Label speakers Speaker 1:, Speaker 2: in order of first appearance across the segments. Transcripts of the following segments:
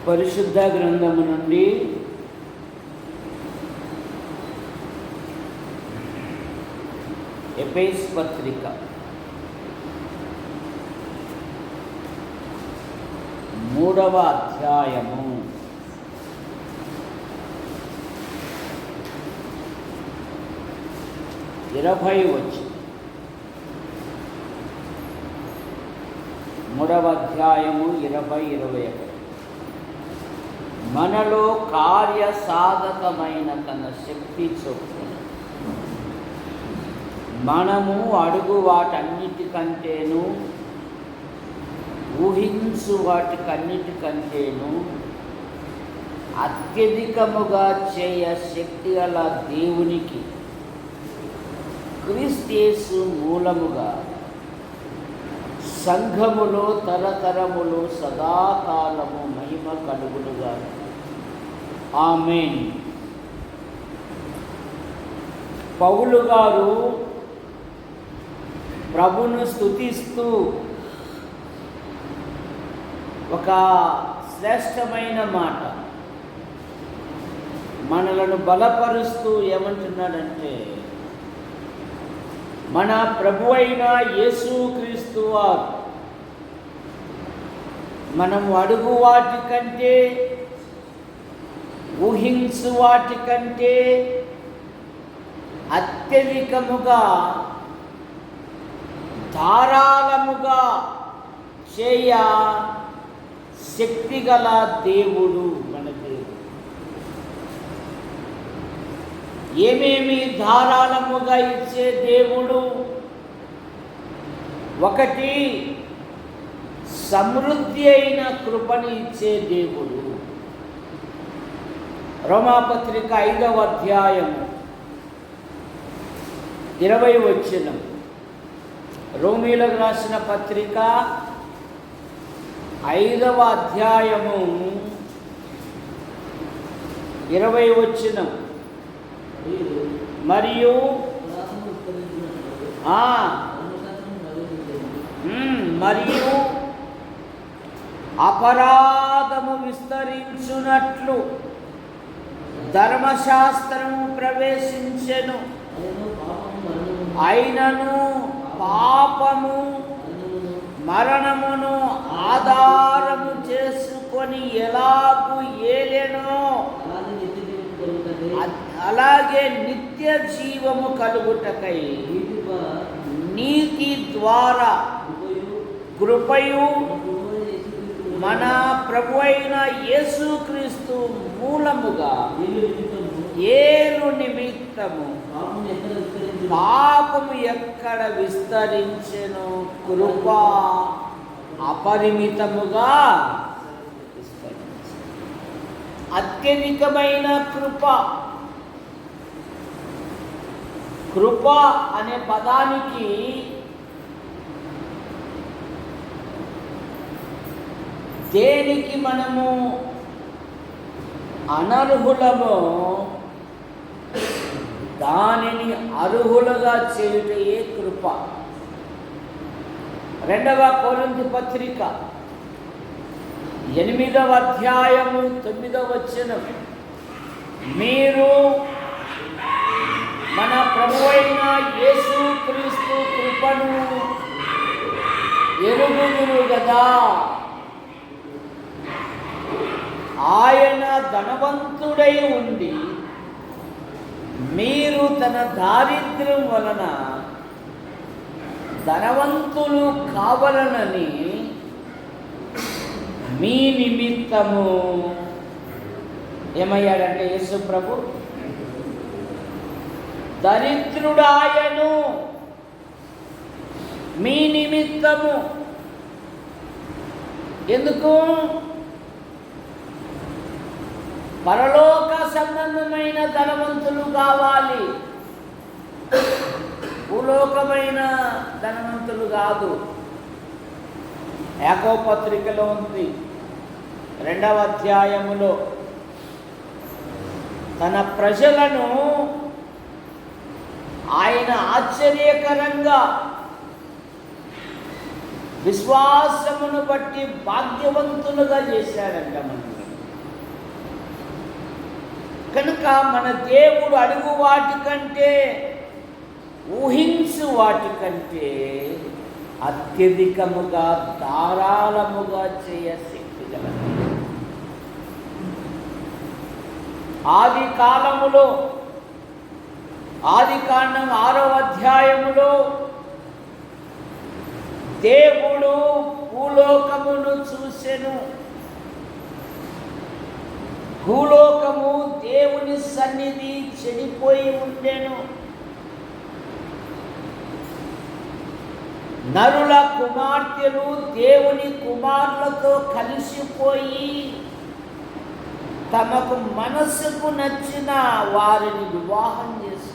Speaker 1: పరిశుద్ధ గ్రంథము నుండి ఎఫెసు పత్రిక 3వ అధ్యాయము 20 వచనం. 3వ అధ్యాయము 20-21. మనలో కార్యసాధకమైన తన శక్తి చొప్పున మనము అడుగు వాటన్నిటికంటేను ఊహించు వాటికన్నిటికంటేను అత్యధికముగా చేయ శక్తి గల దేవునికి క్రీస్తు యేసు మూలముగా సంఘములో తరతరములు సదాకాలము మహిమ కలుగునుగా. ఆమేన్. పౌలు గారు ప్రభును స్తుతిస్తూ ఒక శ్రేష్టమైన మాట మనలను బలపరుస్తూ ఏమంటున్నాడంటే, మన ప్రభు అయిన యేసుక్రీస్తు వారు మనము అడుగు వాటికంటే ఊహించు వాటికంటే అత్యధికముగా ధారాళముగా చేయ శక్తిగల దేవుడు మన దేవుడు. ఏమేమి ధారాళముగా ఇచ్చే దేవుడు? ఒకటి, సమృద్ధి అయిన కృపను ఇచ్చే దేవుడు. రోమాపత్రిక 5వ అధ్యాయము 20 వచనం. రోమీలకు రాసిన పత్రిక 5వ అధ్యాయము 20 వచనం. మరియు మరియు అపరాధము విస్తరించునట్లు ధర్మశాస్త్రము ప్రవేశించెను, అయినను పాపము మరణమును ఆధారము చేసుకొని ఎలాగూ ఏలెనో అలాగే నిత్య జీవము కలుగుటకై నీతి ద్వారా కృపయు మన ప్రభు అయిన యేసుక్రీస్తు మూలముగా ఏలు నిమిత్తము పాపము ఎక్కడ విస్తరించెను, కృప అపరిమితముగా విస్తరించెను. అత్యధికమైన కృప. కృప అనే పదానికి దేనికి మనము అనర్హులమో దానిని అర్హులుగా చేయుటయే కృప. 2వ కొరింథీ పత్రిక 8వ అధ్యాయము 9వ వచనం. మీరు మన ప్రభు అయిన యేసుక్రీస్తు కృపను ఎరుగుదురు గదా, ఆయన ధనవంతుడై ఉండి మీరు తన దారిద్ర్యం వలన ధనవంతులు కావాలనని మీ నిమిత్తము ఏమయ్యాడంటే యేసు ప్రభు దరిద్రుడాయను. మీ నిమిత్తము. ఎందుకు? పరలోక సంబంధమైన ధనవంతులు కావాలి, భూలోకమైన ధనవంతులు కాదు. యాకోబు పత్రికలో ఉంది 2వ అధ్యాయములో తన ప్రజలను ఆయన ఆశ్చర్యకరంగా విశ్వాసమును బట్టి భాగ్యవంతులుగా చేశాడంట మనల్ని. కనుక మన దేవుడు అడుగు వాటి కంటే, ఊహించు వాటి కంటే అత్యధికముగా ధారాళముగా చేయ శక్తి గలది. ఆది కాలములో, ఆదికాండం 6వ అధ్యాయములో దేవుడు భూలోకమును చూసెను. భూలోకము దేవుని సన్నిధి చెడిపోయి ఉండెను. నరుల కుమార్తెలు దేవుని కుమారులతో కలిసిపోయి తమకు మనసుకు నచ్చిన వారిని వివాహం చేసి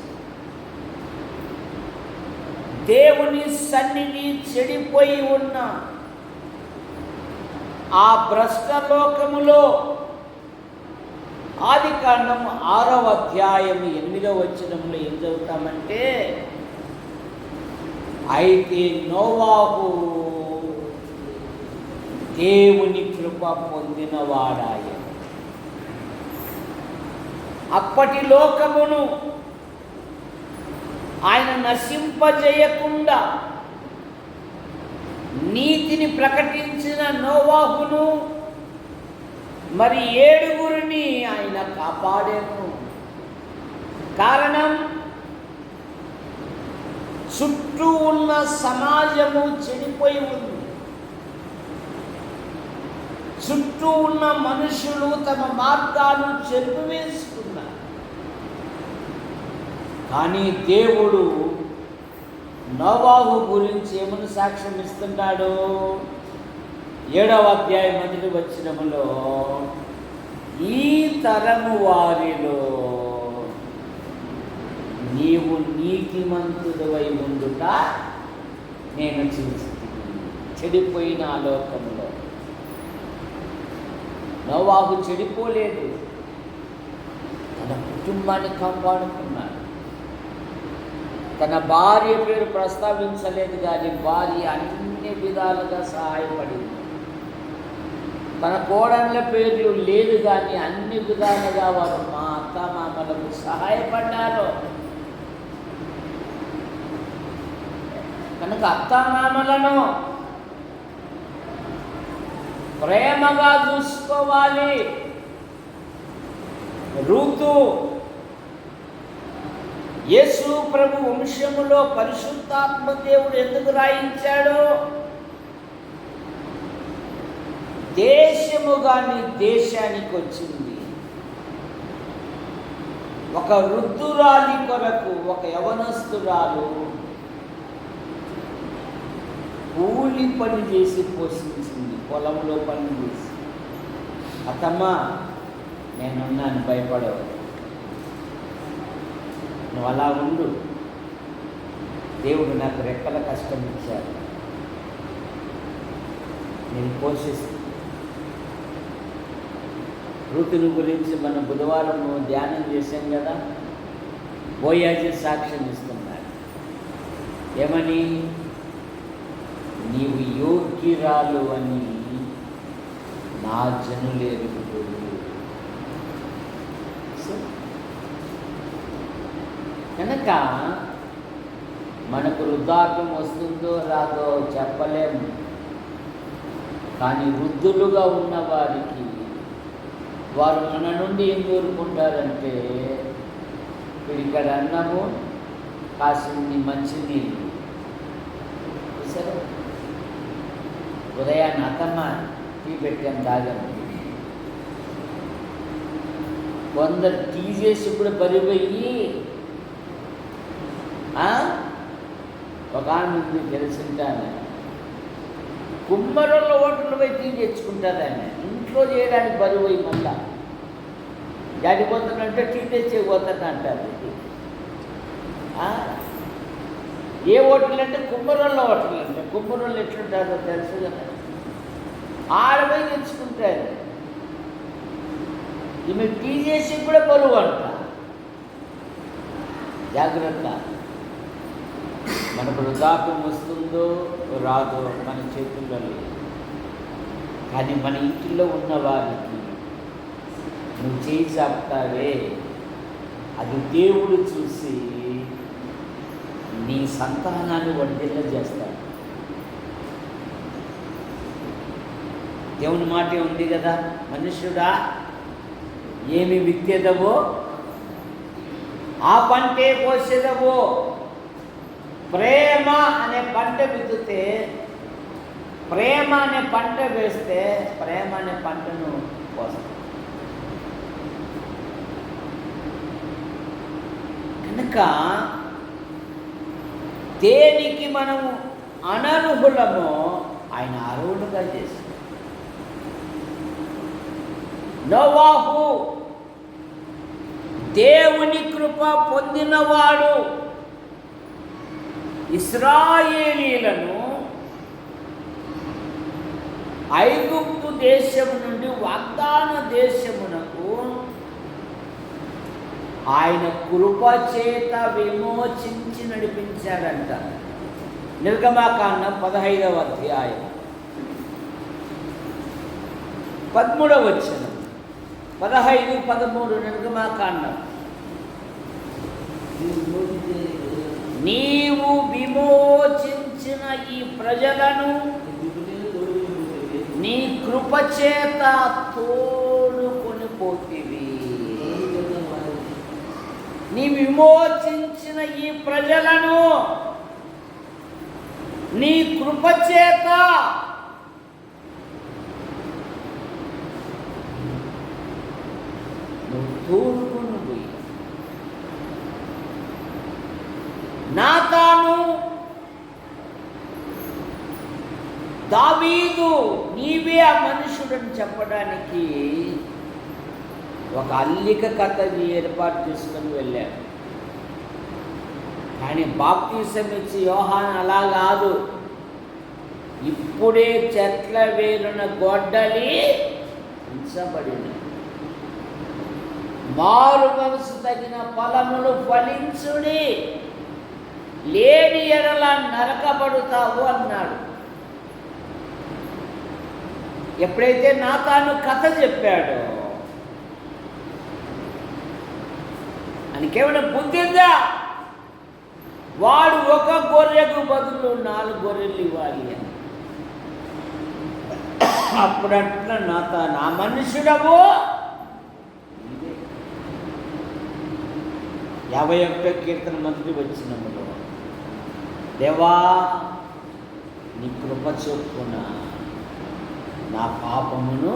Speaker 1: దేవుని సన్నిధి చెడిపోయి ఉన్న ఆ భ్రష్ట లోకములో ఆదికాండం 6వ అధ్యాయం 8వ వచనంలో ఏం చదువుతామంటే, అయితే నోవాహు దేవుని కృప పొందినవాడాయ. అప్పటి లోకమును ఆయన నశింపజేయకుండా నీతిని ప్రకటించిన నోవాహును మరి 7గురిని ఆయన కాపాడాను. కారణం, చుట్టూ ఉన్న సమాజము చెడిపోయి ఉంది. చుట్టూ ఉన్న మనుషులు తమ మార్గాలు చెరిపివేసుకున్నారు. కానీ దేవుడు నోవాహు గురించి ఏమని సాక్ష్యం ఇస్తున్నాడు? 7వ అధ్యాయం 1వ వచనములో, ఈ తరము వారిలో నీవు నీతిమంతుడవై ఉండుట నేను చూస్తున్నాను. చెడిపోయిన ఆ లోకంలో నోవాహు చెడిపోలేదు, తన కుటుంబాన్ని కాపాడుకున్నాడు. తన భార్య పేరు ప్రస్తావించలేదు, కానీ భార్య అన్ని విధాలుగా సహాయపడింది. తన కోడళ్ళ పేర్లు లేదు, కానీ అన్ని విధాలుగా వారు మా అత్త మామలకు సహాయపడ్డారు. కనుక అత్తామామలను ప్రేమగా చూసుకోవాలి. రూతు యేసు ప్రభు వంశములో పరిశుద్ధాత్మ దేవుడు ఎందుకు రాయించాడు? దేశము గాని దేశానికి వచ్చింది. ఒక వృద్ధురాలి కొరకు ఒక యవనస్తురాలు కూలి పని చేసి పోషించింది, పొలంలో పని చేసి. అత్తమ్మా, నేనున్నాను, భయపడవు, నువ్వు అలా ఉండు, దేవుడు నాకు రెక్కల కష్టం ఇచ్చాడు, నేను పోషిస్తాను. రూతుని గురించి మనం బుధవారం ధ్యానం చేశాం కదా. బోయాజీ సాక్ష్యం ఇస్తున్నాడు. ఏమని? నీవు యోగ్యురాలు అని నా జనులు ఎరుగుతారు. కనుక మనకు వృద్ధాప్యం వస్తుందో రాదో చెప్పలేము, కానీ వృద్ధులుగా ఉన్న వారికి వారు మన నుండి ఏం కోరుకుంటారంటే, ఇక్కడ అన్నము, కాసిన్ని మంచి నీళ్ళు. సరే, ఉదయాన్ని అత్తమ్మ టీ పెట్టాను తాగండి. కొందరు టీ చేసి కూడా బరిపోయి ఒక ఆమె ఉంది తెలిసింటాను, కుమ్మరోళ్ళ ఓట్లు పోయి టీ తెచ్చుకుంటారు. ఆయన ఇంట్లో చేయడానికి బరువు మళ్ళా జాడిపోతానంటే టీ తెచ్చేపోతాను అంటారు. ఏ ఓట్లు అంటే కుమ్మరోళ్ళ ఓట్లు అంటే, కుమ్మరోళ్ళు ఎట్లుంటారో తెలుసు కదా, ఆడపోయి తెచ్చుకుంటారు. ఈమె టీ చేసి కూడా బరువు అంట. జాగ్రత్త, మనకు వృద్ధాప్యం వస్తుందో రాదో మన చేతుల్లో లేదు, కానీ మన ఇంటిలో ఉన్న వారికి నువ్వు చేయి చాపుతావే, అది దేవుడు చూసి నీ సంతానాన్ని వర్ధిల్ల చేస్తాడు. దేవుని మాట ఉంది కదా, మనుష్యుడా ఏమి విత్తేదవో ఆ పంటే కోసేదవో. ప్రేమ అనే పంట విత్తితే, ప్రేమ అనే పంట వేస్తే ప్రేమ అనే పంటను కోస్తాం. కనుక దేనికి మనము అనర్హులమో ఆయన అర్హులుగా చేశాడు. నోవాహు దేవుని కృప పొందినవాడు. ఇశ్రాయేలీలను ఐగుప్తు దేశము నుండి వాగ్దాన దేశమునకు ఆయన కృప చేత విమోచించి నడిపించాడంట. నిర్గమాకాండం 15వ అధ్యాయం 13వ వచనం, 15, 13 నిర్గమాకాండం. నీవు విమోచించిన ఈ ప్రజలను నీ కృపచేత తోడుకొని పోతివి. నీ విమోచించిన ఈ ప్రజలను నీ కృపచేత తోడుకొని పోయి. నాతాను దావీదు నీవే ఆ మనుషుడని చెప్పడానికి ఒక అల్లిక కథని ఏర్పాటు చేసుకొని వెళ్ళాడు. కానీ బాప్తిసం ఇచ్చి యోహాను అలా కాదు, ఇప్పుడే చెట్ల వేరున గొడ్డలి ఉంచబడిన మారు మనసు తగిన ఫలములు ఫలించుడి, లేని ఎడల నరకబడుతావు అన్నాడు. ఎప్పుడైతే నాతాను కథ చెప్పాడో ఆయనకేమైనా బుద్ధి ఉందా? వాడు ఒక గొర్రెకు బదులు 4 గొర్రెలు ఇవ్వాలి అని. అప్పుడంటున్నా నాతాను, ఆ మనుషుడవు 51వ కీర్తన మొదటి వచనములో, దేవా నీ కృప చొప్పున నా పాపమును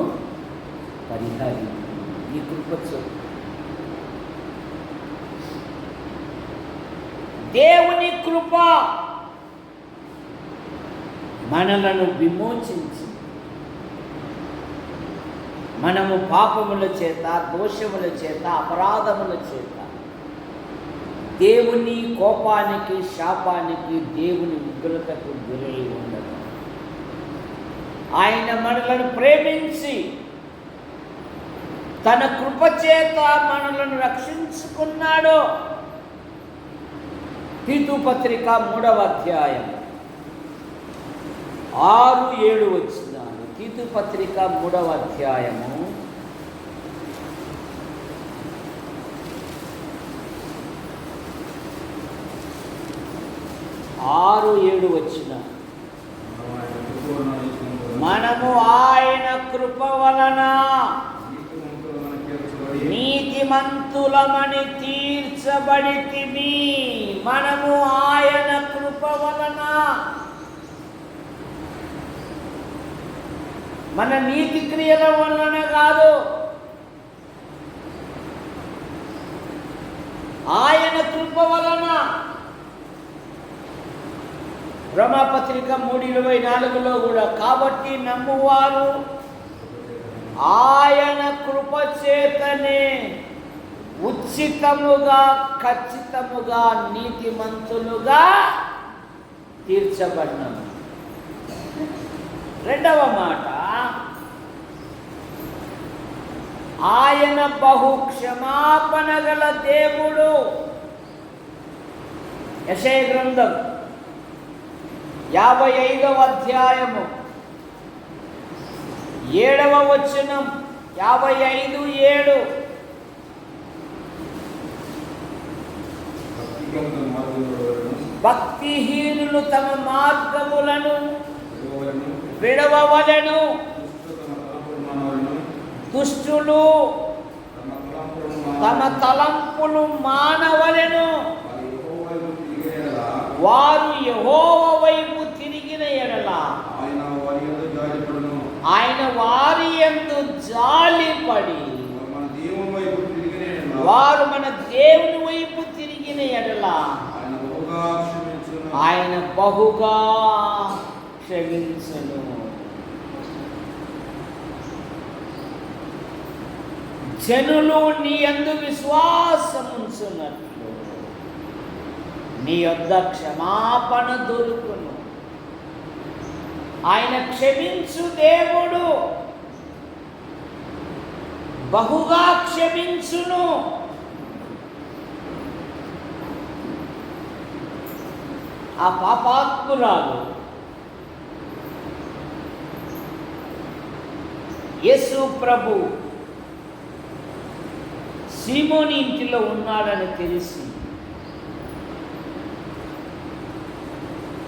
Speaker 1: పరిహరించు. నీ కృప చొప్పున దేవుని కృప మనలను విమోచించి, మనము పాపముల చేత, దోషముల చేత, అపరాధముల చేత దేవుని కోపానికి, శాపానికి, దేవుని ఉగ్రతకు గురై ఉండదు. ఆయన మనలను ప్రేమించి తన కృపచేత మనలను రక్షించుకున్నాడు. తీతు పత్రిక 3వ అధ్యాయం 6, 7 వచనాలు. తీతు పత్రిక 3వ అధ్యాయము 6, 7 వచనాలు. మనము ఆయన కృప వలన నీతిమంతులమని తీర్చబడితిమి. మనము ఆయన కృప వలన, మన నీతి క్రియల వలన కాదు, ఆయన కృప వలన. రోమాపత్రిక 3:24లో కూడా, కాబట్టి నమ్మువారు ఆయన కృప చేతనే ఉచితముగా, ఖచ్చితముగా నీతిమంతులుగా తీర్చబడినాము. రెండవ మాట, ఆయన బహు క్షమాపణ గల దేవుడు. యెషయా గ్రంథం 55వ అధ్యాయము 7వ వచనం, 55:7. భక్తిహీనులు తమ మార్గములను విడవవలెను, దుష్టులు తమ తలంపులు మానవలెను. వారు యెహోవా వైపు తిరిగిన ఎడల ఆయన వారి యందు జాలిపడి, వారు మన దేవుని వైపు తిరిగిన ఎడల ఆయన బహుగా క్షమించును. జనులు నీ యందు విశ్వాసముంచున్నట్లు నీ యొద్ద క్షమాపణ దొరుకును. ఆయన క్షమించు దేవుడు, బహుగా క్షమించును. ఆ పాపాత్మురాలు యేసు ప్రభు సీమోని ఇంటిలో ఉన్నాడని తెలిసి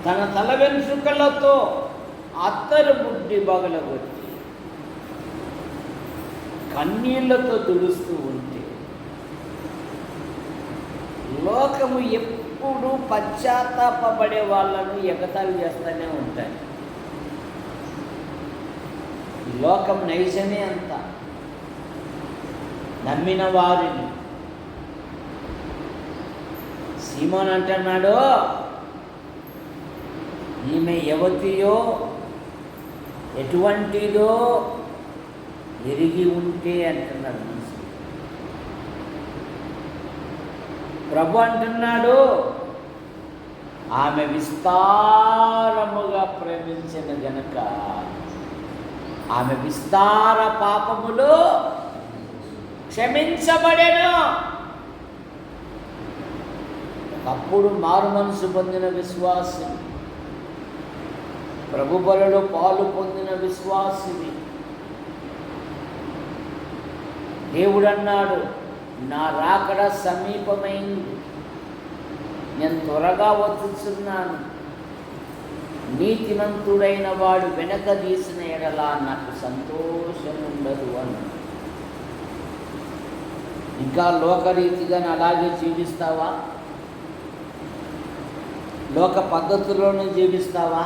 Speaker 1: తన తల వెంట్రుకలతో అత్తరు బుడ్డి బగలగొట్టి కన్నీళ్లతో తుడుస్తూ ఉంటే, లోకము ఎప్పుడు పశ్చాత్తాపడే వాళ్ళను ఎగతాళి చేస్తూనే ఉంటాయి. ఈ లోకం నైజమే అంత. నమ్మిన వారిని సీమోన్ అంటున్నాడు, ఈమె యువతియో ఎటువంటిదో ఎరిగి ఉంటే అంటున్నాడు మనిషి. ప్రభు అంటున్నాడు, ఆమె విస్తారముగా ప్రేమించిన గనుక ఆమె విస్తార పాపములు క్షమించబడెను. అప్పుడు మారు మనసు పొందిన విశ్వాసి, ప్రభు బలలో పాలు పొందిన విశ్వాసిని దేవుడు అన్నాడు, నా రాకడ సమీపమైంది, నేను త్వరగా వచ్చుచున్నాను. నీతిమంతుడైన వాడు వెనక తీసిన ఎడలా నాకు సంతోషం ఉండదు అన్నాడు. ఇంకా లోకరీతిగా అలాగే జీవిస్తావా? లోక పద్ధతుల్లోనే జీవిస్తావా?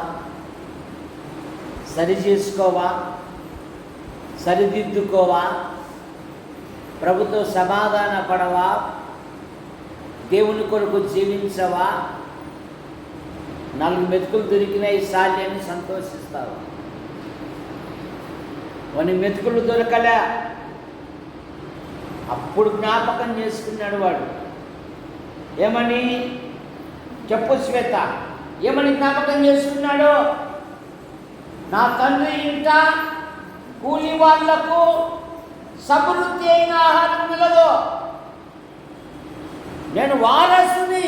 Speaker 1: సరి చేసుకోవా? సరిదిద్దుకోవా? ప్రభుతో సమాధాన పడవా? దేవుని కొరకు జీవించవా? 4 మెతుకులు దొరికినాయి సాల్యాన్ని సంతోషిస్తావా? 1 మెతుకులు దొరకలే. అప్పుడు జ్ఞాపకం చేసుకున్నాడు వాడు. ఏమని చెప్పు శ్వేత, ఏమని జ్ఞాపకం చేసుకున్నాడు? నా తండ్రి ఇంట కూలి వాళ్లకు సమృద్ధి అయిన ఆహారం మిగలదు, నేను వారసుని.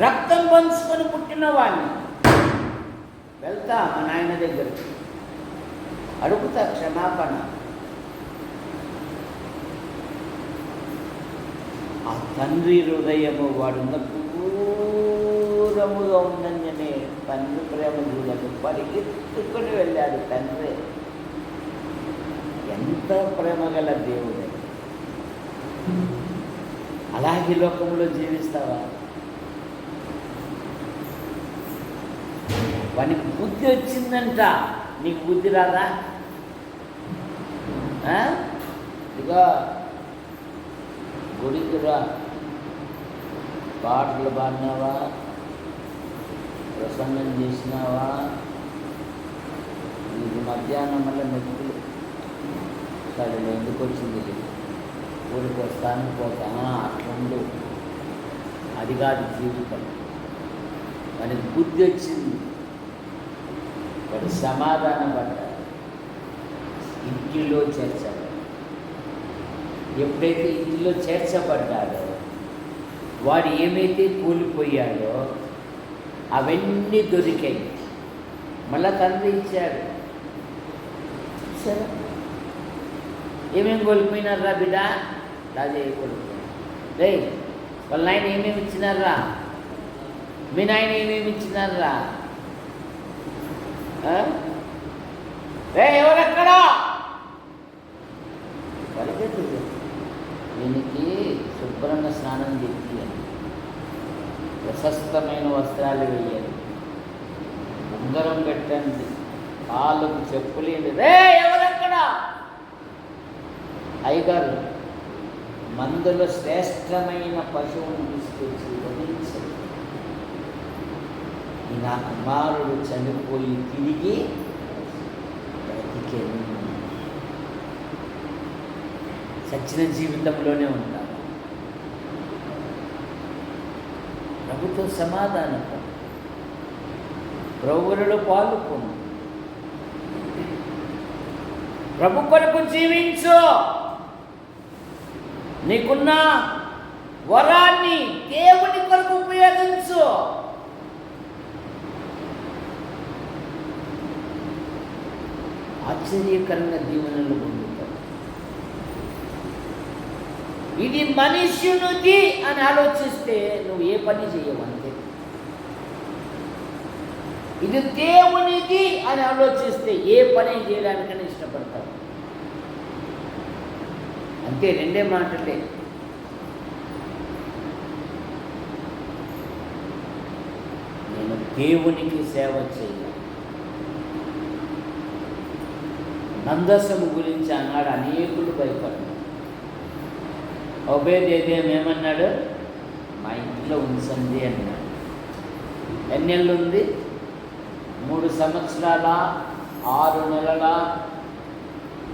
Speaker 1: రక్తం పంచుకొని పుట్టిన వాడిని. వెళ్తా మా నాయన దగ్గరికి, అడుగుతా క్షమాపణ. ఆ తండ్రి హృదయము వాడున్న దూరముగా ఉందని తండ్రి ప్రేమ చూడకు పరిగెత్తుకొని వెళ్ళాడు తండ్రి. ఎంత ప్రేమ గల దేవుడే. అలాగే లోకంలో జీవిస్తావా? వానికి బుద్ధి వచ్చిందంట, నీకు బుద్ధి రాదా? ఇదిగో గుడికి రా, పాటలు పాడినావా, ప్రసంగం చేసినావా, ఇది మధ్యాహ్నం వల్ల మెతుకులు సరే ఎందుకు వచ్చింది, ఊరికి వస్తాను పోతా, అట్లుండు. అది కాదు జీవితం. వానికి బుద్ధి వచ్చింది, వాడు సమాధానం పడ్డాడు, ఇంటిలో చేర్చాడు. ఎప్పుడైతే ఇంటిలో చేర్చబడ్డాడో, వాడు ఏమైతే కూలిపోయాడో అవన్నీ దొరికాయి. మళ్ళా తండ్రి ఇచ్చాడు. సరే ఏమేమి కోల్పోయినారా బిడ్డ? రాజయ్య కోల్పోయినారు. రే వాళ్ళ నాయన ఏమేమి ఇచ్చినారా? మీ నాయన ఏమేమి ఇచ్చినారా? రే ఎవరెక్కడా? పరిగెత్తుడు. దీనికి శుభ్రంగా స్నానం చేసి ప్రశస్తమైన వస్త్రాలు వేయాలి, ఉంగరం పెట్టండి, కాళ్ళకు చెప్పులేండి. రే ఎవరెక్కడా? అయ్యగారు మందులో శ్రేష్టమైన పశువును తీసుకొచ్చి వదిలించారు. నా కుమారుడు చనిపోయి తిరిగి బ్రతికెను. సచ్చిన జీవితంలోనే ఉంటారు. ప్రభుతో సమాధానం, ప్రభువులలో పాల్గొను, ప్రభు కొరకు జీవించు. నీకున్న వరాన్ని దేవుని కొరకు ఉపయోగించు. ఆశ్చర్యకరంగా దీవెనలు పొందుతావు. ఇది మనుష్యునిది అని ఆలోచిస్తే నువ్వు ఏ పని చేయవు, అంతే. ఇది దేవునిది అని ఆలోచిస్తే ఏ పని చేయడానికైనా ఇష్టపడతావు, అంతే. రెండే మాటలే. నేను దేవునికి సేవ చేయాలి. మందసము గురించి అన్నాడు, అనేకులు భయపడ్డారు. ఒబేదేదేం ఏమన్నాడు? మా ఇంట్లో ఉంచండి అన్నాడు. ఎన్నెళ్ళు ఉంది? 3 సంవత్సరాల 6 నెలల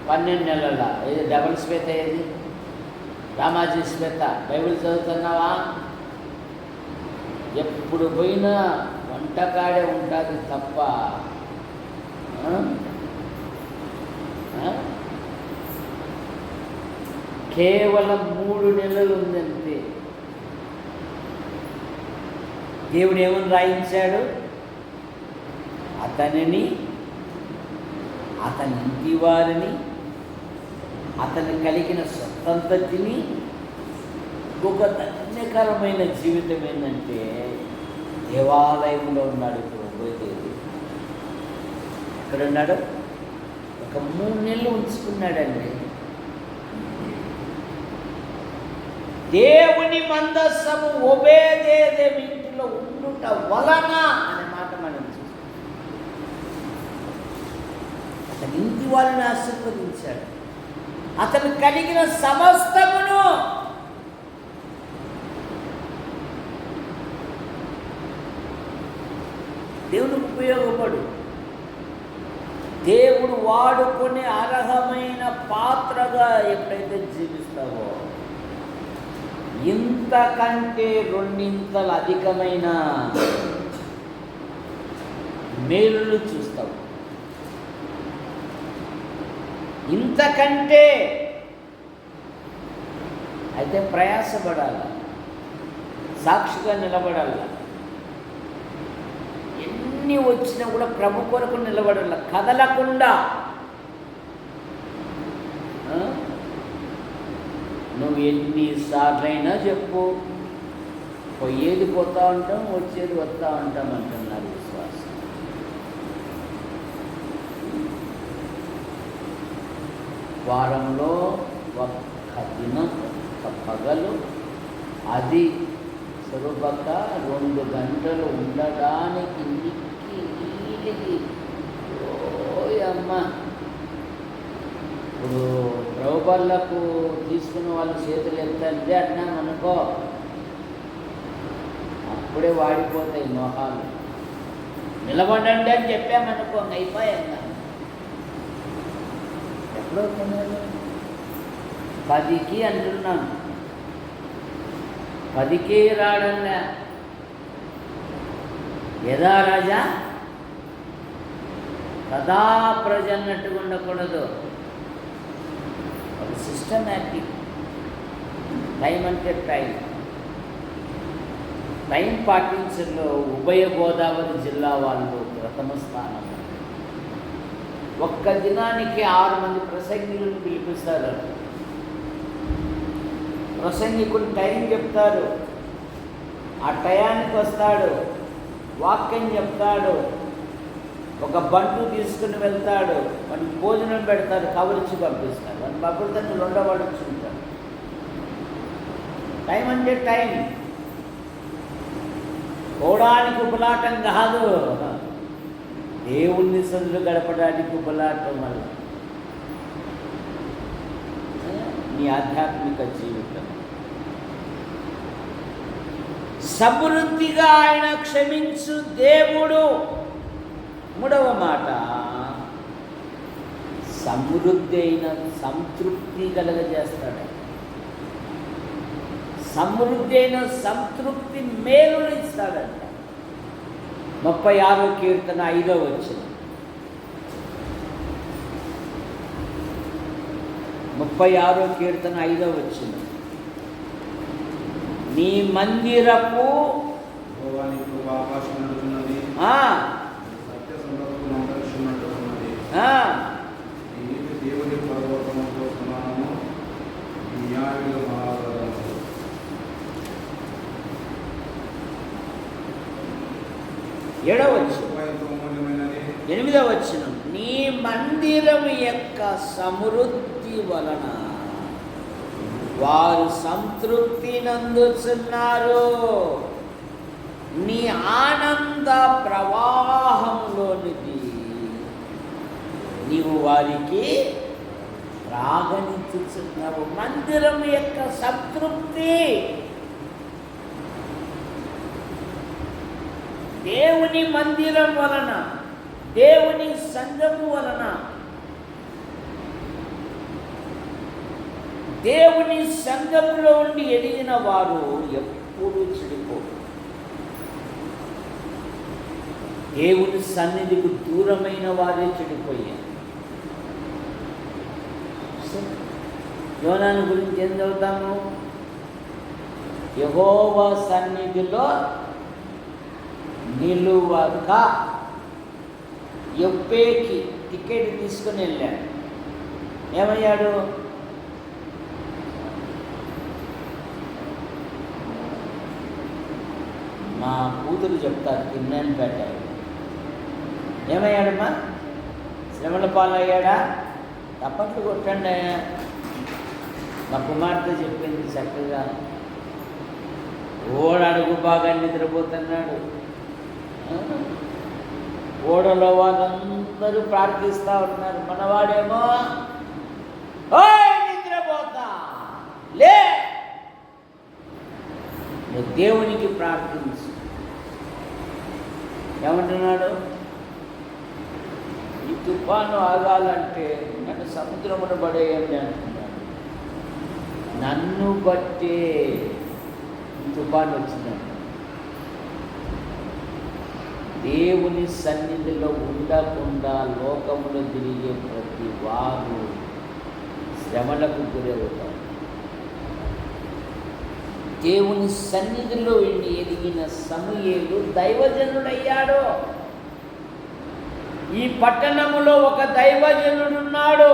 Speaker 1: 12 నెలల. ఏది డబుల్ శ్వేత? ఏది రామాజీ శ్వేత? బైబిల్ చదువుతున్నావా? ఎప్పుడు పోయినా వంటకాడే ఉంటుంది తప్ప కేవలం 3 నెలలు ఉందంతే. దేవుడు ఏమని రాయించాడు? అతనిని, అతని ఇంటి వారిని, అతను కలిగిన స్వతంత్రతని. ఒక ధన్యకరమైన జీవితం ఏంటంటే దేవాలయంలో ఉన్నాడు. ఇప్పుడు పోయేది ఎక్కడున్నాడు? ఒక 3 నెలలు ఉంచుకున్నాడండి. దేవుని మందస్సము ఒబేదేదేం ఇంటిలో ఉండుట వలన అనే మాట మనం చూస్తాం. అతని ఇంటి వాళ్ళని ఆశీర్వదించాడు. అతను కలిగిన సమస్తమును దేవునికి ఉపయోగపడు. దేవుడు వాడుకునే అర్హమైన పాత్రగా ఎప్పుడైతే జీవిస్తావో ఇంతకంటే 2 అధికమైన మేలులు చూస్తావు. ఇంతకంటే అయితే ప్రయాసపడాలి, సాక్షిగా నిలబడాలి. ఎన్ని వచ్చినా కూడా ప్రభు కొరకు నిలబడాలి, కదలకుండా. నువ్వు ఎన్నిసార్లైనా చెప్పు, పోయేది పోతా ఉంటాం, వచ్చేది వస్తూ ఉంటాం అంటున్నారు విశ్వాసం. వారంలో ఒక్క దినం, ఒక్క పగలు, అది సులభక 2 గంటలు ఉండడానికి నీకి ఓయమ్మ. ఇప్పుడు ప్రభుబళ్ళకు తీసుకున్న వాళ్ళు చేతులు ఎత్తంటే అన్నాం అనుకో, అప్పుడే వాడిపోతాయి మొహాలు. నిలబడండి అని చెప్పామనుకో, అయిపోయాక ఎప్పుడో కొన్నారు 10కి అంటున్నాను, 10కే రాడన్నా. యదా రాజా తదా ప్రజ అన్నట్టుగా ఉండకూడదు. ఒక సిస్టమేటిక్ టైం అంటే టైం పాటించడంలో ఉభయ గోదావరి జిల్లా వాళ్ళు ప్రథమ స్థానం. ఒక్క దినానికి 6 మంది ప్రసంగికులను పిలిపిస్తారు. ప్రసంగికులు టైం చెప్తారు, ఆ టయానికి వస్తాడు, వాక్యం చెప్తాడు, ఒక బంటు తీసుకుని వెళ్తాడు, వాడికి భోజనం పెడతారు, కవరించి పంపిస్తారు. వాడిని పంపితే రెండో వాడు వచ్చుంటాడు. టైం అంటే టైం, పోవడానికి ఉపలాటం కాదు, దేవుణ్ణి సందులు గడపడానికి ఉపలాటం వల్ల నీ ఆధ్యాత్మిక జీవితం సమృద్ధిగా ఆయన క్షమించు దేవుడు. 3వ మాట, సమృద్ధి అయిన సంతృప్తి కలగజేస్తాడు. సమృద్ధి అయిన సంతృప్తి మేలులు ఇస్తాడంట. 36వ కీర్తన 5వ వచనం. 36వ కీర్తన 5వ వచనం. నీ మందిరపు ఎనిమిదవ వచనం. నీ మందిరం యొక్క సమృద్ధి వలన వారు సంతృప్తి నందుచున్నారు. నీ ఆనంద ప్రవాహంలోనిది నీవు వారికి ప్రాగనించుచున్నావు. మందిరం యొక్క సంతృప్తి, దేవుని మందిరం వలన, దేవుని సంఘము వలన, దేవుని సంఘములో ఉండి ఎదిగిన వారు ఎప్పుడూ చెడిపోరు. దేవుని సన్నిధికి దూరమైన వారే చెడిపోయారు. యోనాను గురించి ఏం చదువుతాము? యెహోవా సన్నిధిలో నిలువక యొప్పేకి టికెట్ తీసుకుని వెళ్ళాడు. ఏమయ్యాడు? మా కూతురు చెప్తారు, తిన్నాను పెట్టాడు. ఏమయ్యాడమ్మా? శ్రమల పాలయ్యాడా? తప్పట్లు కొట్టండి. మా కుమార్తె చెప్పింది చక్కగా. అడుగు బాగా నిద్రపోతున్నాడు. ఓడలో వాళ్ళందరూ ప్రార్థిస్తూ ఉన్నారు. మనవాడేమో నిద్రపోతా లే, నువ్వు దేవునికి ప్రార్థించు. ఏమంటున్నాడు? ఈ తుఫాను ఆగాలంటే నన్ను సముద్రమును పడేయండి అంటున్నాడు. నన్ను బట్టే తుఫాను వచ్చిందంట. దేవుని సన్నిధిలో ఉండకుండా లోకములో తిరిగే ప్రతి వారు శ్రమలకు గురవుతారు. దేవుని సన్నిధిలో ఎదిగిన సమూయేలు దైవజనుడయ్యాడు. ఈ పట్టణములో ఒక దైవజనుడున్నాడు.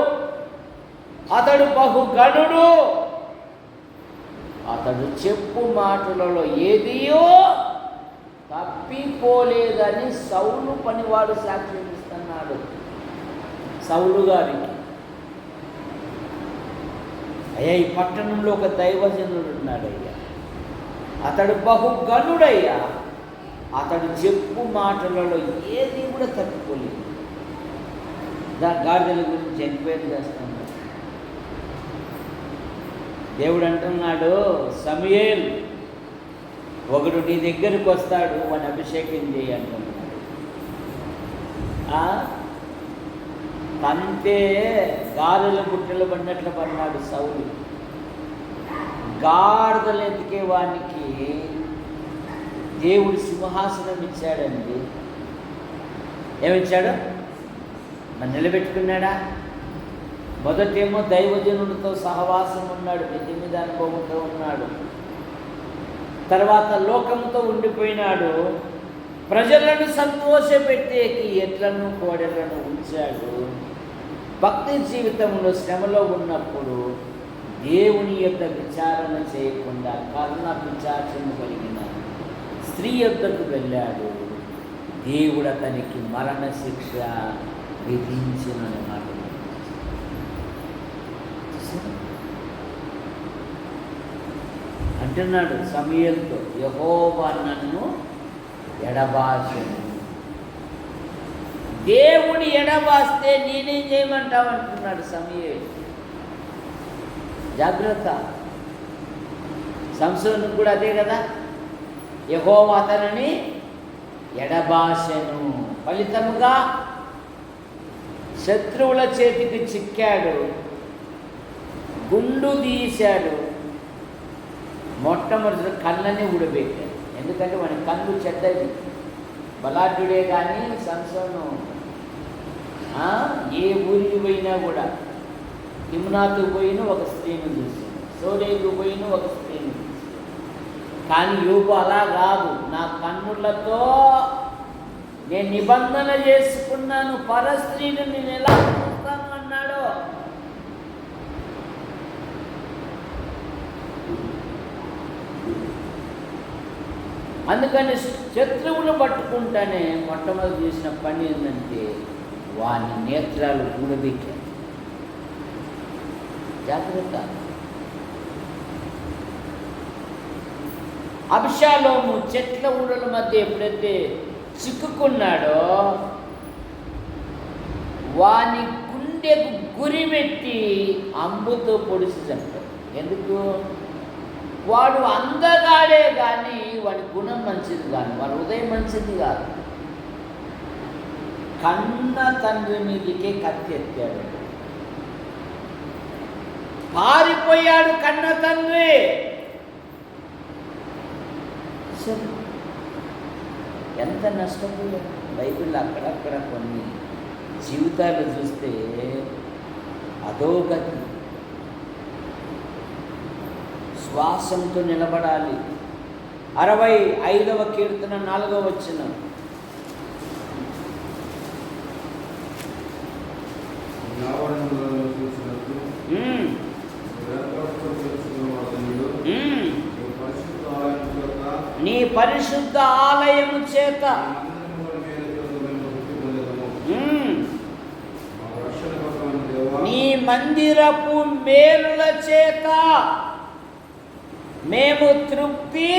Speaker 1: అతడు బహుగణుడు. అతడు చెప్పు మాటలలో ఏదియో తప్పిపోలేదని సౌలు పనివాడు సాక్ష్యం ఇస్తున్నాడు. సౌలు గారికి, అయ్యా ఈ పట్టణంలో ఒక దైవజనుడు ఉన్నాడయ్యా, అతడు బహుగణుడయ్యా, అతడు చెప్పు మాటలలో ఏది కూడా తప్పిపోలేదు. గాడిదల గురించి ఎంక్వైరీ చేస్తున్నాడు. దేవుడు అంటున్నాడు, సమూయేలు ఒకడు నీ దగ్గరికి వస్తాడు, వాడిని అభిషేకం చేయి అంటున్నాడు. అంతే గారెల గుట్టలు పడినట్లు పడినాడు సౌలు. గాడిదలు ఎతికే వానికి దేవుడు సింహాసనం ఇచ్చాడండి. ఏమిచ్చాడు? మరి నిలబెట్టుకున్నాడా? మొదటేమో దైవజనుడితో సహవాసం ఉన్నాడు, నిధి మీద అనుభవంతో ఉన్నాడు. తర్వాత లోకంతో ఉండిపోయినాడు. ప్రజలను సంతోషపెట్టేకి ఎడ్లను కోడెలను ఉంచాడు. భక్తి జీవితంలో శ్రమలో ఉన్నప్పుడు దేవుని యొక్క విచారణ చేయకుండా కర్ణ పిశాచము కలిగిన స్త్రీ యొద్దకు వెళ్ళాడు. దేవుడు అతనికి మరణ శిక్ష విధించినమాట. అంటున్నాడు సమూయేలుతో, యెహోవా నన్ను ఎడబాసెను. దేవుడు ఎడబాస్తే నేనేం చేయమంటావు అంటున్నాడు సమూయేలు. జాగ్రత్త. సంసోనుకు కూడా అదే కదా, యెహోవా అతనిని ఎడబాసెను. ఫలితముగా శత్రువుల చేతికి చిక్కాడు, గుండు తీశాడు. మొట్టమొదటి కళ్ళని ఊడబెట్టాడు. ఎందుకంటే వాడి కళ్ళు చెడ్డది. బలాఢ్యుడే కానీ సంసోను ఏ ఊరికి పోయినా కూడా, తిమ్నాతు పోయిన ఒక స్త్రీని చూసాడు, సోరేకు పోయిన ఒక స్త్రీని చూసాడు. కానీ యోబు అలా కాదు, నా కన్నులతో నేను నిబంధన చేసుకున్నాను, పరస్త్రీని నేను ఎలా చూస్తాను అన్నాడు. అందుకని శత్రువులు పట్టుకుంటానే మొట్టమొదటి చేసిన పని ఏంటంటే వాని నేత్రాలు కూడబెట్టారు. జాగ్రత్త. అబ్షాలోము చెట్ల ఊడల మధ్య ఎప్పుడైతే చిక్కుకున్నాడో వాని గుండెకు గురి పెట్టి అంబుతో పొడిచి చంపాడు. ఎందుకు? వాడు అందగాడే కానీ వాడి గుణం మంచిది కాదు, వాడి హృదయం మంచిది కాదు. కన్న తండ్రి మీదకే కత్తి ఎత్తాడు. పారిపోయాడు కన్న తండ్రి. ఎంత నష్టపోయాడు. బైబిల్లో అక్కడక్కడ కొన్ని జీవితాలు చూస్తే అదో గతి. శ్వాసంతో నిలబడాలి. 65వ కీర్తన 4వ వచనం. నీ పరిశుద్ధ ఆలయము చేత నీ మందిరపు మేలుల చేత మేము తృప్తి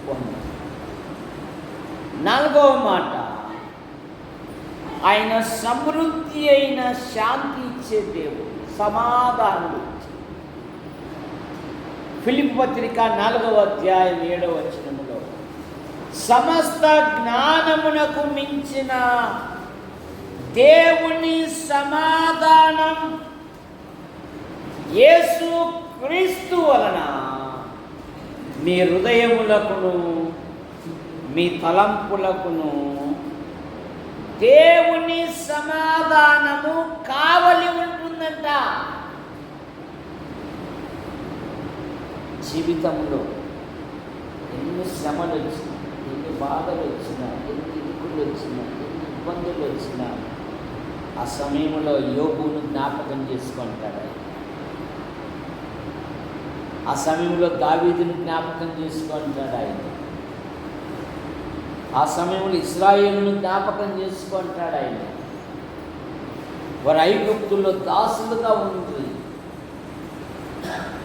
Speaker 1: పొందాం. 4వ మాట, ఆయన సమృద్ధి అయిన శాంతి ఇచ్చే దేవుడు, సమాధానం. ఫిలిప్పీ పత్రిక 4వ అధ్యాయం 7వ వచనములో సమస్త జ్ఞానమునకు మించిన దేవుని సమాధానం యేసు క్రీస్తు వలన మీ హృదయములకును మీ తలంపులకును దేవుని సమాధానము కావలి ఉంటుందంట. జీవితంలో ఎన్ని శ్రమలు వచ్చినా, ఎన్ని బాధలు వచ్చినా, ఎన్ని ఇరుకులు వచ్చినా, ఎన్ని ఇబ్బందులు వచ్చినా ఆ సమయంలో యోబును జ్ఞాపకం చేసుకుంటాడు. ఆ సమయంలో దావీదును జ్ఞాపకం చేసుకుంటాడు ఆయన. ఆ సమయంలో ఇశ్రాయేలును జ్ఞాపకం చేసుకుంటాడు ఆయన. వారు ఐగుప్తుల్లో దాసులుగా ఉంది,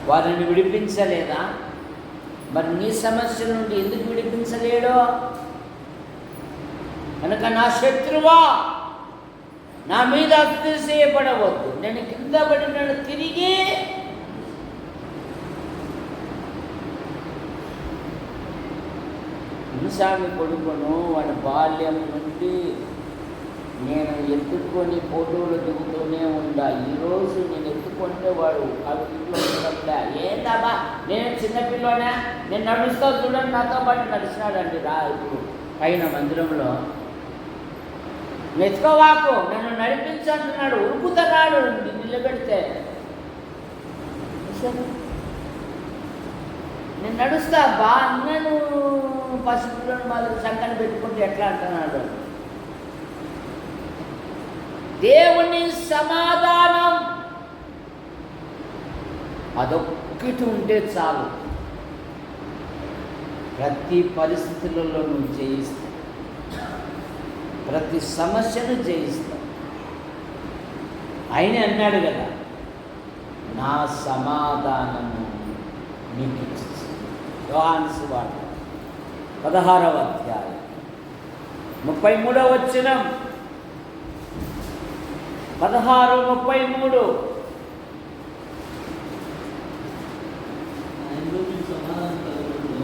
Speaker 1: వారిని విడిపించలేదా? మరి నీ సమస్య నుండి ఎందుకు విడిపించలేడో? కనుక నా శత్రువా, నా మీద అతిశయపడవద్దు, నేను కింద పడినాడు తిరిగి మునిసామి కొడుకును వాడి బాల్యం నుండి నేను ఎత్తుకొని ఫోటోలు దిగుతూనే ఉండా. ఈరోజు నేను ఎత్తుకుంటే వాడు ఇంట్లో ఉండట్లే. ఏందబ్బా నేను చిన్నపిల్లనే, నేను నడుస్తా చూడండి, నాతో పాటు నడిచినాడండి రా ఇప్పుడు పైన మందిరంలో. మెచ్చుకోవాకు, నన్ను నడిపించంటున్నాడు, ఉరుకుతున్నాడు నిలబెడితే. నేను నడుస్తా బా అన్నను పసిపిల్లని వాళ్ళు సంకని పెట్టుకుంటే ఎట్లా అంటున్నాడు. దేవుని సమాధానం అదొక్కటి ఉంటే చాలు, ప్రతి పరిస్థితులలో నువ్వు జయిస్తావు, ప్రతి సమస్యను జయిస్తావు. ఆయనే అన్నాడు కదా, నా సమాధానము మీకు ఇచ్చి. యోహాను సువార్త 16వ అధ్యాయం 33వ వచనం. 16:33.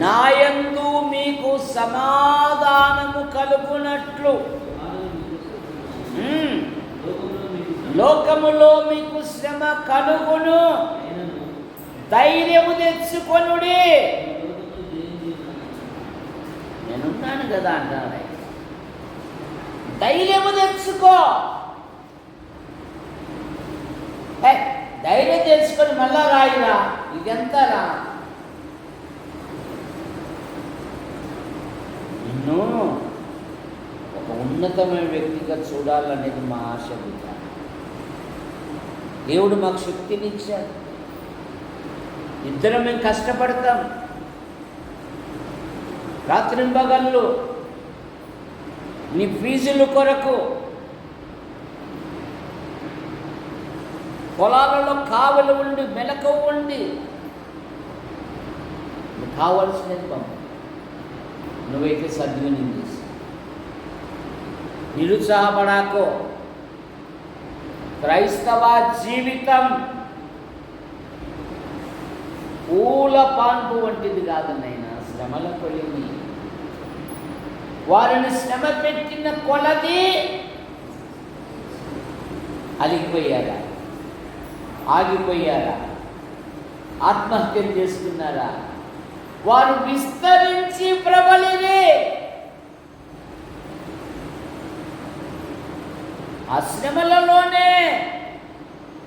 Speaker 1: నాయందు మీకు సమాధానము కలుగునట్లు లోకములో మీకు శ్రమ కలుగును, ధైర్యము తెచ్చుకొనుడి, నేనున్నాను కదా అంటారు. ధైర్యము తెచ్చుకో. ధైర్యం తెచ్చుకొని మళ్ళా రాయిరా, ఇదంతా రా. నిన్ను ఒక ఉన్నతమైన వ్యక్తిగా చూడాలనేది మా ఆశ. దేవుడు మాకు శక్తిని ఇచ్చాడు. ఇద్దరం మేము కష్టపడతాం, రాత్రింబగళ్ళు నీ ఫీజుల కొరకు పొలాలలో కావలి ఉండి మెలకువ ఉండి నువ్వు కావాల్సినది పంపు. నువ్వైతే సద్వినియోగం చేసి నిరుత్సాహపడాకో. క్రైస్తవ జీవితం పూల పాన్పు వంటిది కాదనైనా, శ్రమల కొలిమి. వారిని శ్రమ పెట్టిన కొలది అలిగిపోయారా, ఆగిపోయారా, ఆత్మహత్యలు చేసుకున్నారా? వారు విస్తరించి ప్రబలిరే. ఆ శ్రమలలోనే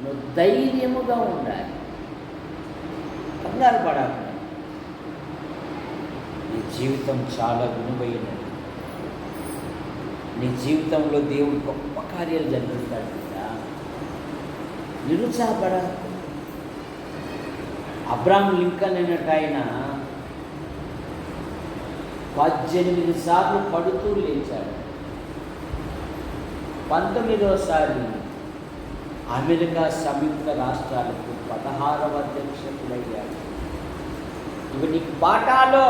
Speaker 1: నువ్వు ధైర్యముగా ఉండాలి, కంగారు పడాలి. నీ జీవితం చాలా విలువైనది. నీ జీవితంలో దేవుడు గొప్ప కార్యాలు జరిగిస్తాడు కదా, నిరుత్సాహపడాలి. అబ్రహాం లింకన్ అయినట్టు ఆయన 18 సార్లు పడుతూ లేచాడు. 19వసారి అమెరికా సంయుక్త రాష్ట్రాలకు 16వ అధ్యక్షుడయ్యాడు. ఇవి నీకు బాటాలో.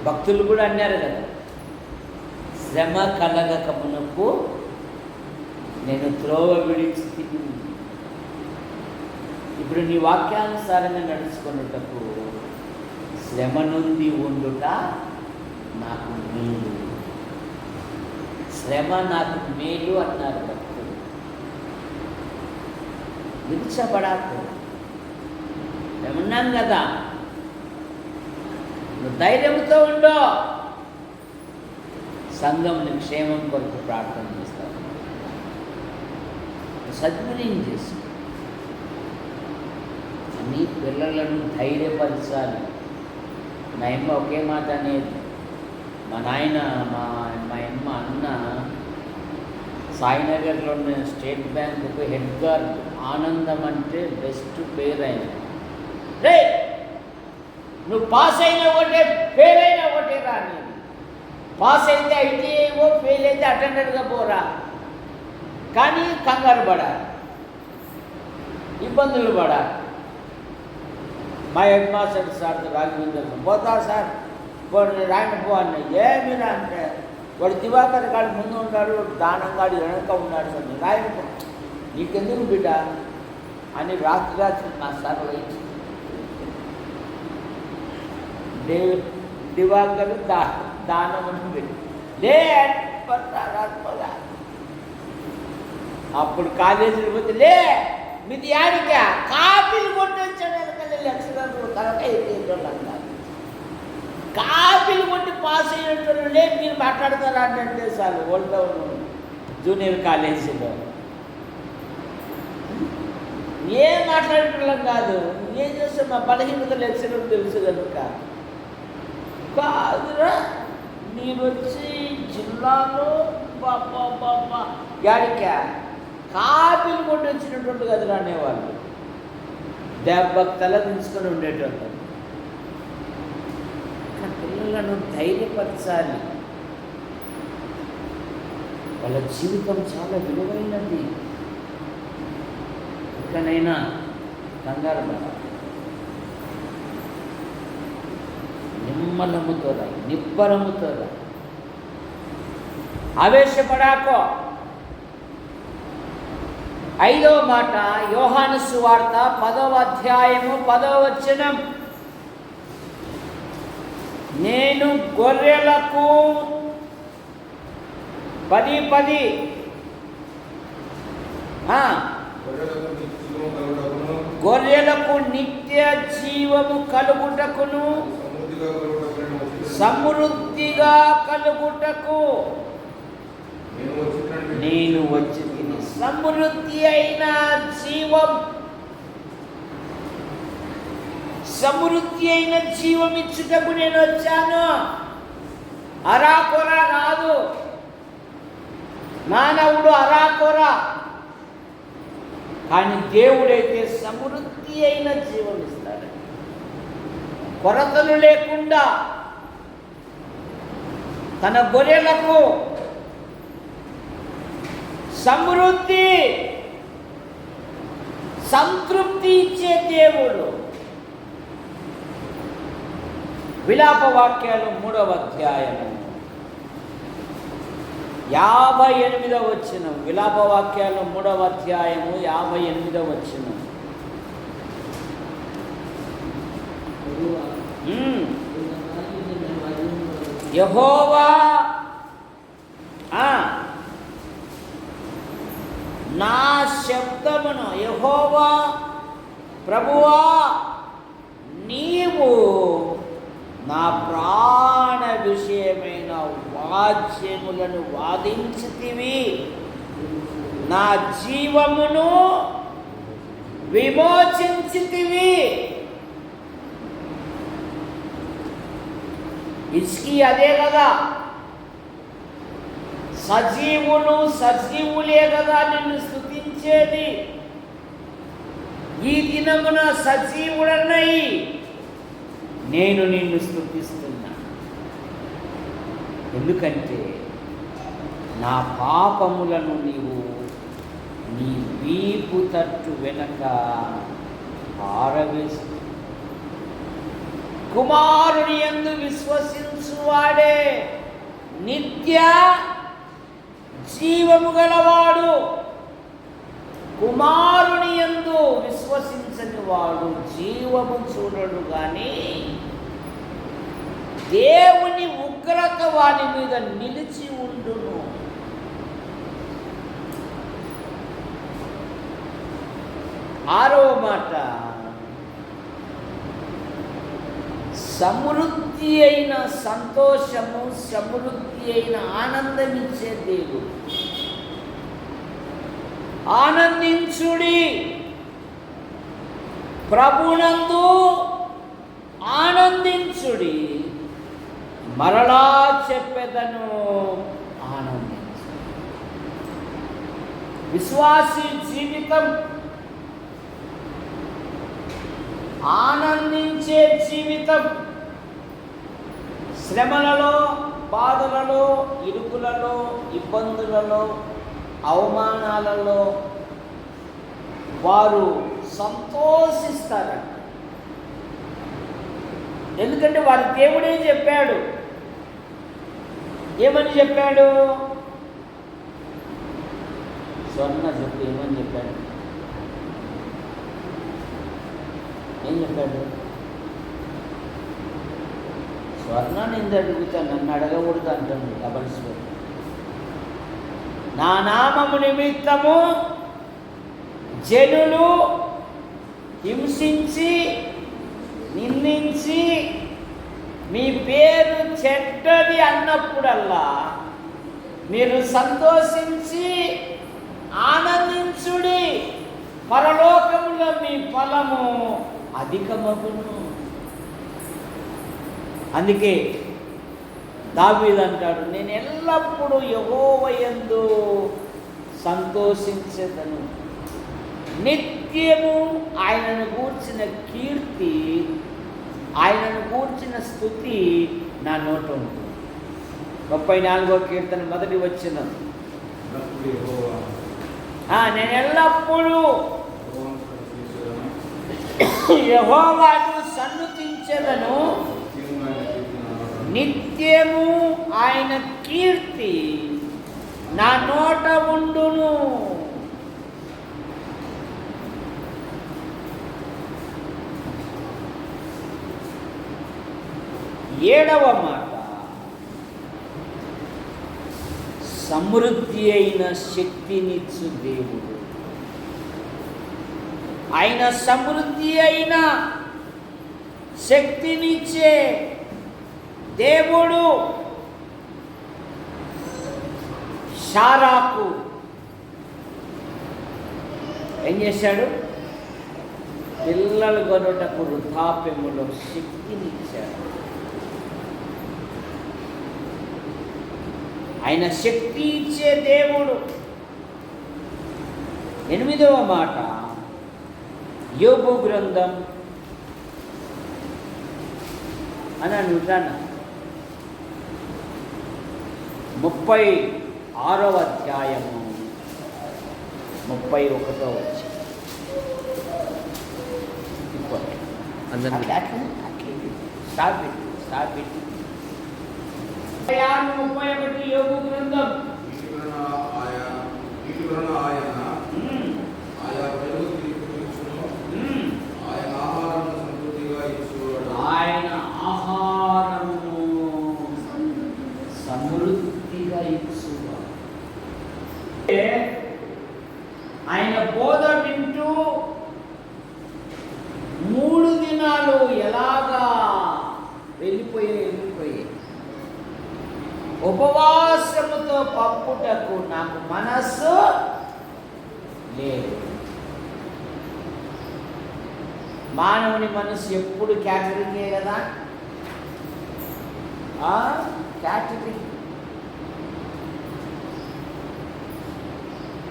Speaker 1: భక్తులు కూడా అన్నారు కదా, శ్రమ కలగక మునుపు నేను త్రోవ విడిచి తిని. ఇప్పుడు నీ వాక్యానుసారంగా నడుచుకున్నటకు శ్రమ నుండి ఉండుట నాకు మేలు, శ్రమ నాకు మేలు అన్నారు భక్తులు. నిరుత్సాహపడాకు, మేమున్నాం కదా, నువ్వు ధైర్యంతో ఉండో. సంఘం నీ క్షేమం కొరకు ప్రార్థన చేస్తావు, సద్వినియోగం చేసు. నీ పిల్లలను ధైర్యపరచాలి. మా అమ్మ ఒకే మాట అనేది, మా నాయన మా అమ్మ అన్న సాయినగర్లో ఉన్న స్టేట్ బ్యాంకుకు హెడ్ గార్డ్. ఆనందం అంటే బెస్ట్ పేరు అయిన. రే నువ్వు పాస్ అయినా ఒకటే, ఫెయిల్ అయినా ఒకటే రా. నేను పాస్ అయితే ఐటీఐఓ, ఫెయిల్ అయితే అటెండర్గా పోరా. కానీ కంగారు పడా, ఇబ్బందులు పడా. మా హెడ్ మాస్టర్ సార్ రాఘవేంద్ర పోతా సార్ రాయన పో అన్న. ఏమిరా అంటే వాడు దివాకర్ గాడు ముందు ఉన్నాడు, దానంగాడు వెనక ఉన్నాడు సార్, రాయన పో, నీకెందుకు బిడ్డ అని రాత్రి మా సార్ వచ్చి దివాకర్ దానం పెట్టి లే రాత్రిపోగా. అప్పుడు కాలేజీకి పోతే లే మీది యాడికా కాపీలు కొట్టొచ్చాడు లక్షలు తలకాయ అన్నారు. కాపీలు కొట్టి పాస్ అయినట్టు లే మీరు మాట్లాడతారా అంటే సార్ ఓల్డ్ టౌన్ జూనియర్ కాలేజీలో ఏం మాట్లాడటం కాదు, ఏం చేస్తే మా బలహీనతలు ఎక్సెల్ తెలుసు కనుక కాదురా. మీరు వచ్చి జిల్లాలో బాబా యాడికా కాపీలు కొట్టి వచ్చినటువంటి గదులు అనేవాళ్ళు, దెబ్బకు తల దించుకొని ఉండేటోళ్ళు. పిల్లలను ధైర్యపరచాలి. వాళ్ళ జీవితం చాలా విలువైనది. ఇకనైనా కంగారు పడాలి, నిమ్మలముతో రా, నిబ్బరముతో రా, ఆవేశపడాకో. 5వ మాట యోహాను సువార్త 10వ అధ్యాయము 10వ వచనం. నేను గొర్రెలకు 10:10 గొర్రెలకు నిత్య జీవము కలుగుటకును సమృద్ధిగా కలుగుటకు నేను వచ్చి తిని. సమృద్ధి అయిన జీవం, సమృద్ధి అయిన జీవం ఇచ్చుటకు నేను వచ్చాను. అరాకొర కాదు, మానవుడు అరాకొర, కానీ దేవుడైతే సమృద్ధి అయిన జీవం ఇస్తాడు. కొరతలు లేకుండా తన గొర్రెలకు సమృద్ధి, సంతృప్తి ఇచ్చే దేవుడు. విలాప వాక్యాలు 3వ అధ్యాయము 58వ వచనం. విలాప వాక్యాలు 3వ అధ్యాయము 58వ వచనం. యెహోవా నా శబ్దమును, యెహోవా ప్రభువా నీవు నా ప్రాణ విషయమైన వాద్యములను వాదించితివి, నా జీవమును విమోచించితివి. ఇస్కి అదే కదా, సజీవులే కదా నిన్ను స్తుతించేది. ఈ దినమున సజీవుడన్నయి నేను నిన్ను స్తుతిస్తున్నా. ఎందుకంటే నా పాపములను నీవు నీ వీపు తట్టు వెనక పారవేసి, కుమారుని యందు విశ్వసించువాడే నిత్య జీవము గలవాడు. కుమారుని యందు విశ్వసించని వాడు జీవము చూడడు, కానీ దేవుని ఉగ్రత వాని మీద నిలిచి ఉండును. ఆరవ మాట సమృద్ధి అయిన సంతోషము, సమృద్ధి అయిన ఆనందం ఇచ్చే దేవుడు. ఆనందించుడి, ప్రభునందు ఆనందించుడి. మరలా చెప్పెదను, ఆనందించు. విశ్వాసి జీవితం ఆనందించే జీవితం. శ్రమలలో, బాధలలో, ఇరుకులలో, ఇబ్బందులలో, అవమానాలలో వారు సంతోషిస్తారంట. ఎందుకంటే వారి దేవుడే చెప్పాడు. ఏమని చెప్పాడు? స్వర్ణ చెప్పు, ఏమని చెప్పాడు? ఏం చెప్పాడు? స్వర్ణాన్ని ఎందుకు అడుగుతాను, నన్ను అడగకూడదు అంటాడు డబల్స్వర్. నా నామము నిమిత్తము జనులు హింసించి, నిందించి, మీ పేరు చెడ్డది అన్నప్పుడల్లా మీరు సంతోషించి ఆనందించుడి. పరలోకము దినములలో మీ ఫలము అధికమగును. అందుకే దావీదు అంటాడు, నేను ఎల్లప్పుడూ యెహోవా యందు సంతోషించెదను, నిత్యము ఆయనను గూర్చిన కీర్తి, ఆయనను గూర్చిన స్తుతి నా నోట ఉంటుంది. 34వ కీర్తన మొదటి వచనం, నేను ఎల్లప్పుడూ యెహోవాను సన్నుతించెదను, నిత్యము ఆయన కీర్తి నా నోట ఉండును. ఏడవ మాట, సమృద్ధి అయిన శక్తినిచ్చు దేవుడు. ఆయన సమృద్ధి అయిన శక్తినిచ్చే దేవుడు. షారాకు ఏం చేశాడు? పిల్లలు కొనుటకు వృద్ధాప్యములో శక్తినిచ్చాడు. ఆయన శక్తి ఇచ్చే దేవుడు. 8వ మాట, యోబు గ్రంథం అని అంటాను 36వ అధ్యాయము 31వ వచనం. స్టార్ట్ పెట్టి 31 యోబు గ్రంథం. ఆయన ఆహారము సమృద్ధిగా ఇచ్చువాడు. ఆయన బోధ వింటూ 3 దినాలు ఎలాగా వెళ్ళిపోయాయి. ఉపవాసముతో పంపుటకు నాకు మనస్సు లేదు. మానవుని మనసు ఎప్పుడు క్యాటరింగే కదా, క్యాటరింగ్.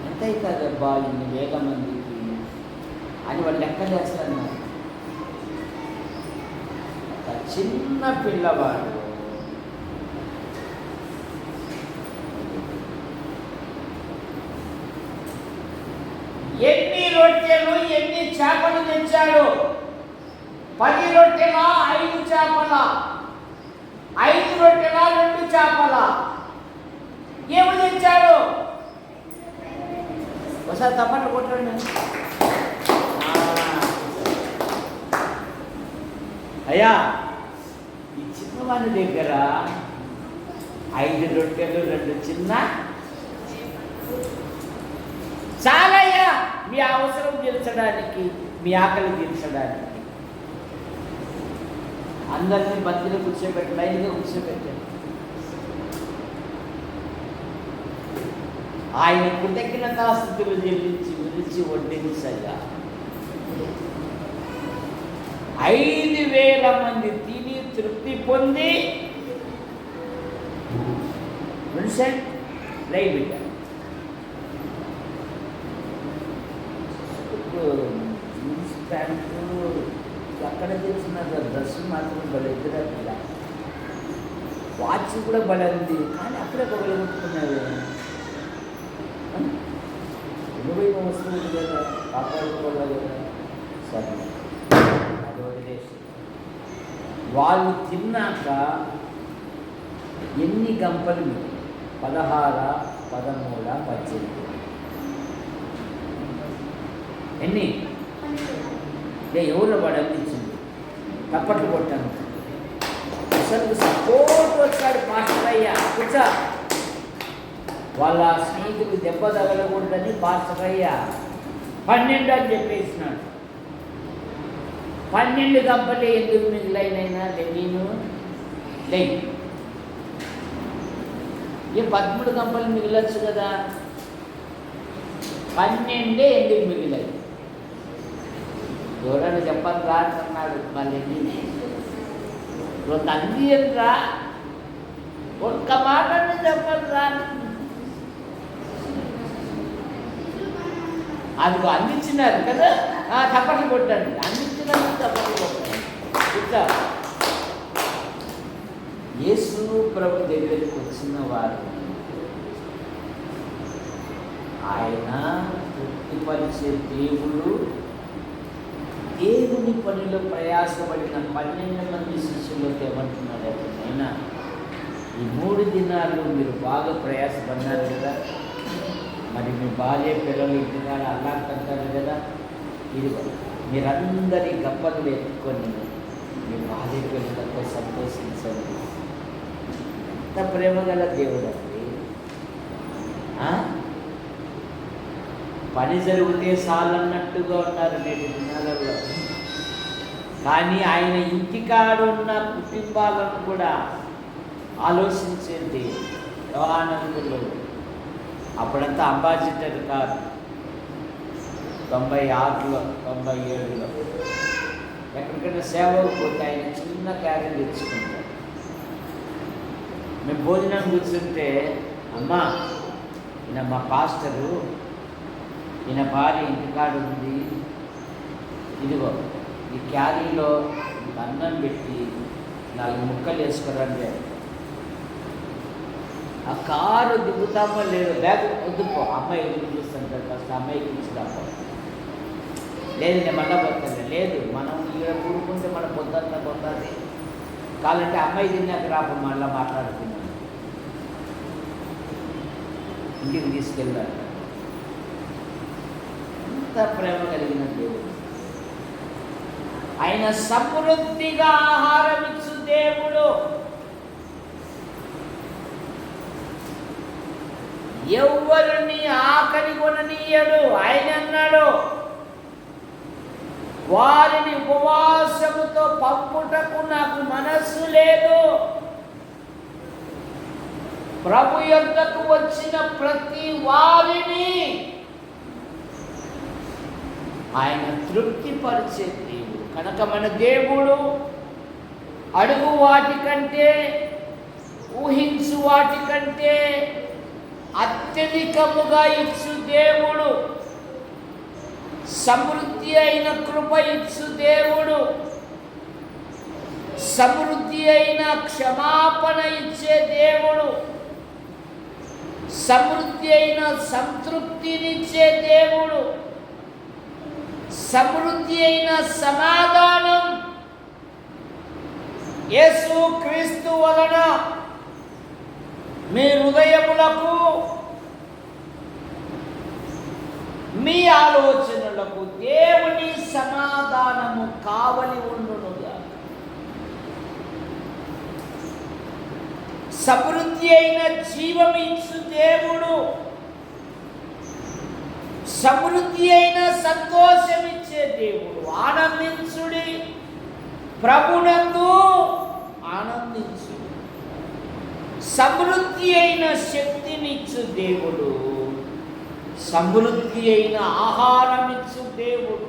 Speaker 1: ఎంత అవుతుందబ్బా ఇన్ని వేల మందికి అని వాళ్ళు లెక్క చేస్తున్నారు. ఒక చిన్న పిల్లవాడు ఎన్ని రొట్టెలు ఎన్ని చేపలు తెచ్చాడు? 10 రొట్టెల 5 చేపల, 5 రొట్టెల 2 చేపల. ఏమి తెచ్చాడు? ఒకసారి తప్పట్లు కొట్టండి. అయ్యా, ఈ చిన్నవాడి దగ్గర 5 రొట్టెలు 2 చిన్న చాలయ్యా మీ అవసరం తీర్చడానికి, మీ ఆకలి తీర్చడానికి. అందరినీ బంతిలో కూర్చోబెట్టి, లైన్గా కూర్చోబెట్టాడు. ఆయన కృతజ్ఞతాస్తుతులు చెల్లించి విరిచి వడ్డించగా 5,000 మంది తిని తృప్తి పొంది బిడ్డ జీన్స్ ప్యాంటు ఎక్కడ తెలిసిన డ్రెస్ మాత్రం భలే ఎదురట్లా, వాచ్ కూడా భలే ఉంది, కానీ అక్కడే పగలగొట్టుకున్నాడు. విలువైన వస్తువులు కదా, కాపాడుకోవాలి కదా. సరే, అది వదిలేసి వాళ్ళు తిన్నాక ఎన్ని గంపలు మీకు? 16, 13, 18. ఎన్ని? ఎవరు వాడు అందించింది? తప్పట్లు కొట్టాను. అసలు సపోర్ట్ వచ్చాడు పాస్టర్ అయ్యా. కూర్చో. వాళ్ళ స్నేహితులు దెబ్బ తగలకూడదని పాస్టర్ అయ్యా 12 అని చెప్పేసినాడు. 12 గంపలే ఎందుకు మిగిలినైనా నేను లే, 13 గంపలు మిగిలొచ్చు కదా, 12 ఎందుకు మిగిలాయి? ఎవరైనా చెప్పని రా అంటున్నాడు. మళ్ళీ రెండు అందియరా, ఒక్క మాటని చెప్పని రా. అది అందించినారు కదా, చప్పట్లు కొట్టండి. అందించినారు, చప్పట్లు కొట్టండి. ఇంకా యేసు ప్రభు దగ్గరికి వచ్చిన వారు ఆయన తృప్తిపరిచే దేవుడు. దేవుని పనిలో ప్రయాసపడిన 12 మంది శిష్యులతో ఏమంటున్నాడు? అయినా ఈ 3 దినాలు మీరు బాగా ప్రయాసపడినారు కదా, మరి మీ భార్య పిల్లలు ఇంటికాడ అల్లాడుతుంటారు కదా, ఇది మీరందరి గప్పలు ఎత్తుకొని మీ భార్య పిల్లలతో సంతోషించండి. ఎంత ప్రేమ గల దేవుడు అండి. పని జరిగితే చాలన్నట్టుగా ఉన్నారు నేటి దినాలలో. కానీ ఆయన ఇంటికాడ ఉన్న కుటుంబాలను కూడా ఆలోచించేది. యోహానందులు అప్పుడంతా అంబాసిడర్ కాదు, 96లో 97లో ఎక్కడికైనా సేవకు పోతే ఆయన చిన్న క్యారెట్ తెచ్చుకుంటారు. మేము భోజనం కూర్చుంటే, అమ్మా ఈయన మా పాస్టరు, ఈయన భార్య ఇంటికాడ ఉంది, ఇదిగో ఈ క్యారీలో అన్నం పెట్టి 4 ముక్కలు వేసుకురండి. ఆ కారు దిగుతామో లేదు, బ్యాగ్ వద్దుపో, అమ్మాయి ఎదురు చూస్తుంటారు, ఫస్ట్ అమ్మాయికి ఇచ్చిదాపో. లేదు నేను మళ్ళా పోతాను. లేదు, మనం ఇక్కడ కూడుకుంటే మన పొద్దంతా పొందాలి. కావాలంటే అమ్మాయి తిన్నాక రాపో, మళ్ళీ మాట్లాడుతున్నాను. ఇంటికి తీసుకెళ్ళాలి. ఎంత ప్రేమ కలిగిన దేవుడు. ఆయన సమృద్ధిగా ఆహారం ఇచ్చు దేవుడు. ఎవరిని ఆకలి కొననీయడు. ఆయన అన్నాడు, వారిని ఉపవాసముతో పంపుటకు నాకు మనస్సు లేదు. ప్రభు యొద్దకు వచ్చిన ప్రతి వారిని ఆయన తృప్తిపరిచే దేవుడు కనుక మన దేవుడు అడుగు వాటికంటే, ఊహించు వాటికంటే అత్యధికముగా ఇచ్చు దేవుడు. సమృద్ధి అయిన కృప ఇచ్చు దేవుడు. సమృద్ధి అయిన క్షమాపణ ఇచ్చే దేవుడు. సమృద్ధి అయిన సంతృప్తినిచ్చే దేవుడు. సమృద్ధి అయిన సమాధానం యేసు క్రీస్తు వలన మీ హృదయములకు, మీ ఆలోచనలకు దేవుని సమాధానము కావలి ఉండునుగా. సమృద్ధి అయిన జీవమిచ్చు దేవుడు. సమృద్ధి అయిన సంతోషమిచ్చే దేవుడు. ఆనందించుడి, ప్రభునందు ఆనందించు. సమృద్ధి అయిన శక్తినిచ్చు దేవుడు. సమృద్ధి అయిన ఆహారమిచ్చు దేవుడు.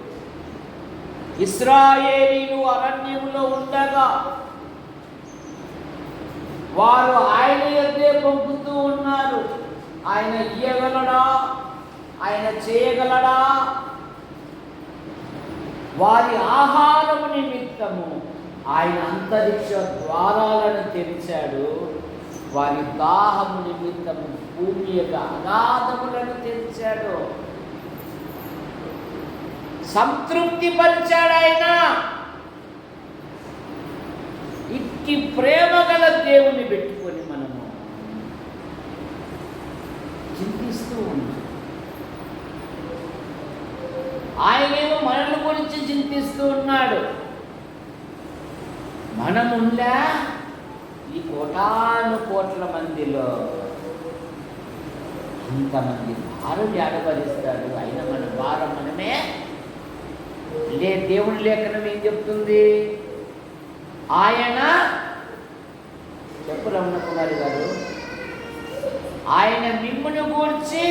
Speaker 1: ఇశ్రాయేలీయులు అరణ్యంలో ఉండగా వారు ఆయన యొద్దే పొంగుతూ ఉన్నారు. ఆయన ఇయ్యగలడా? ఆయన చేయగలడా? వారి ఆహారము నిమిత్తము ఆయన అంతరిక్ష ద్వారాలను తెరిచాడు. వారి దాహము నిమిత్తము భూమి యొక్క అగాధములను తెరిచాడు. సంతృప్తి పరిచాడు ఆయన. ఇట్టి ప్రేమ గల దేవుని పెట్టుకొని మనము చింతిస్తూ ఉన్నాం. ఆయనేమో మనల్ని గురించి చింతిస్తూ ఉన్నాడు. మనముండా ఈ కోట్ల మందిలో ఇంతమంది భారం ఆడబడిస్తాడు. అయినా మన భారం మనమే. దేవుని లేఖనం ఏం చెప్తుంది? ఆయన చెప్పు రమణ కుమారి గారు, ఆయన మిమ్మును గూర్చి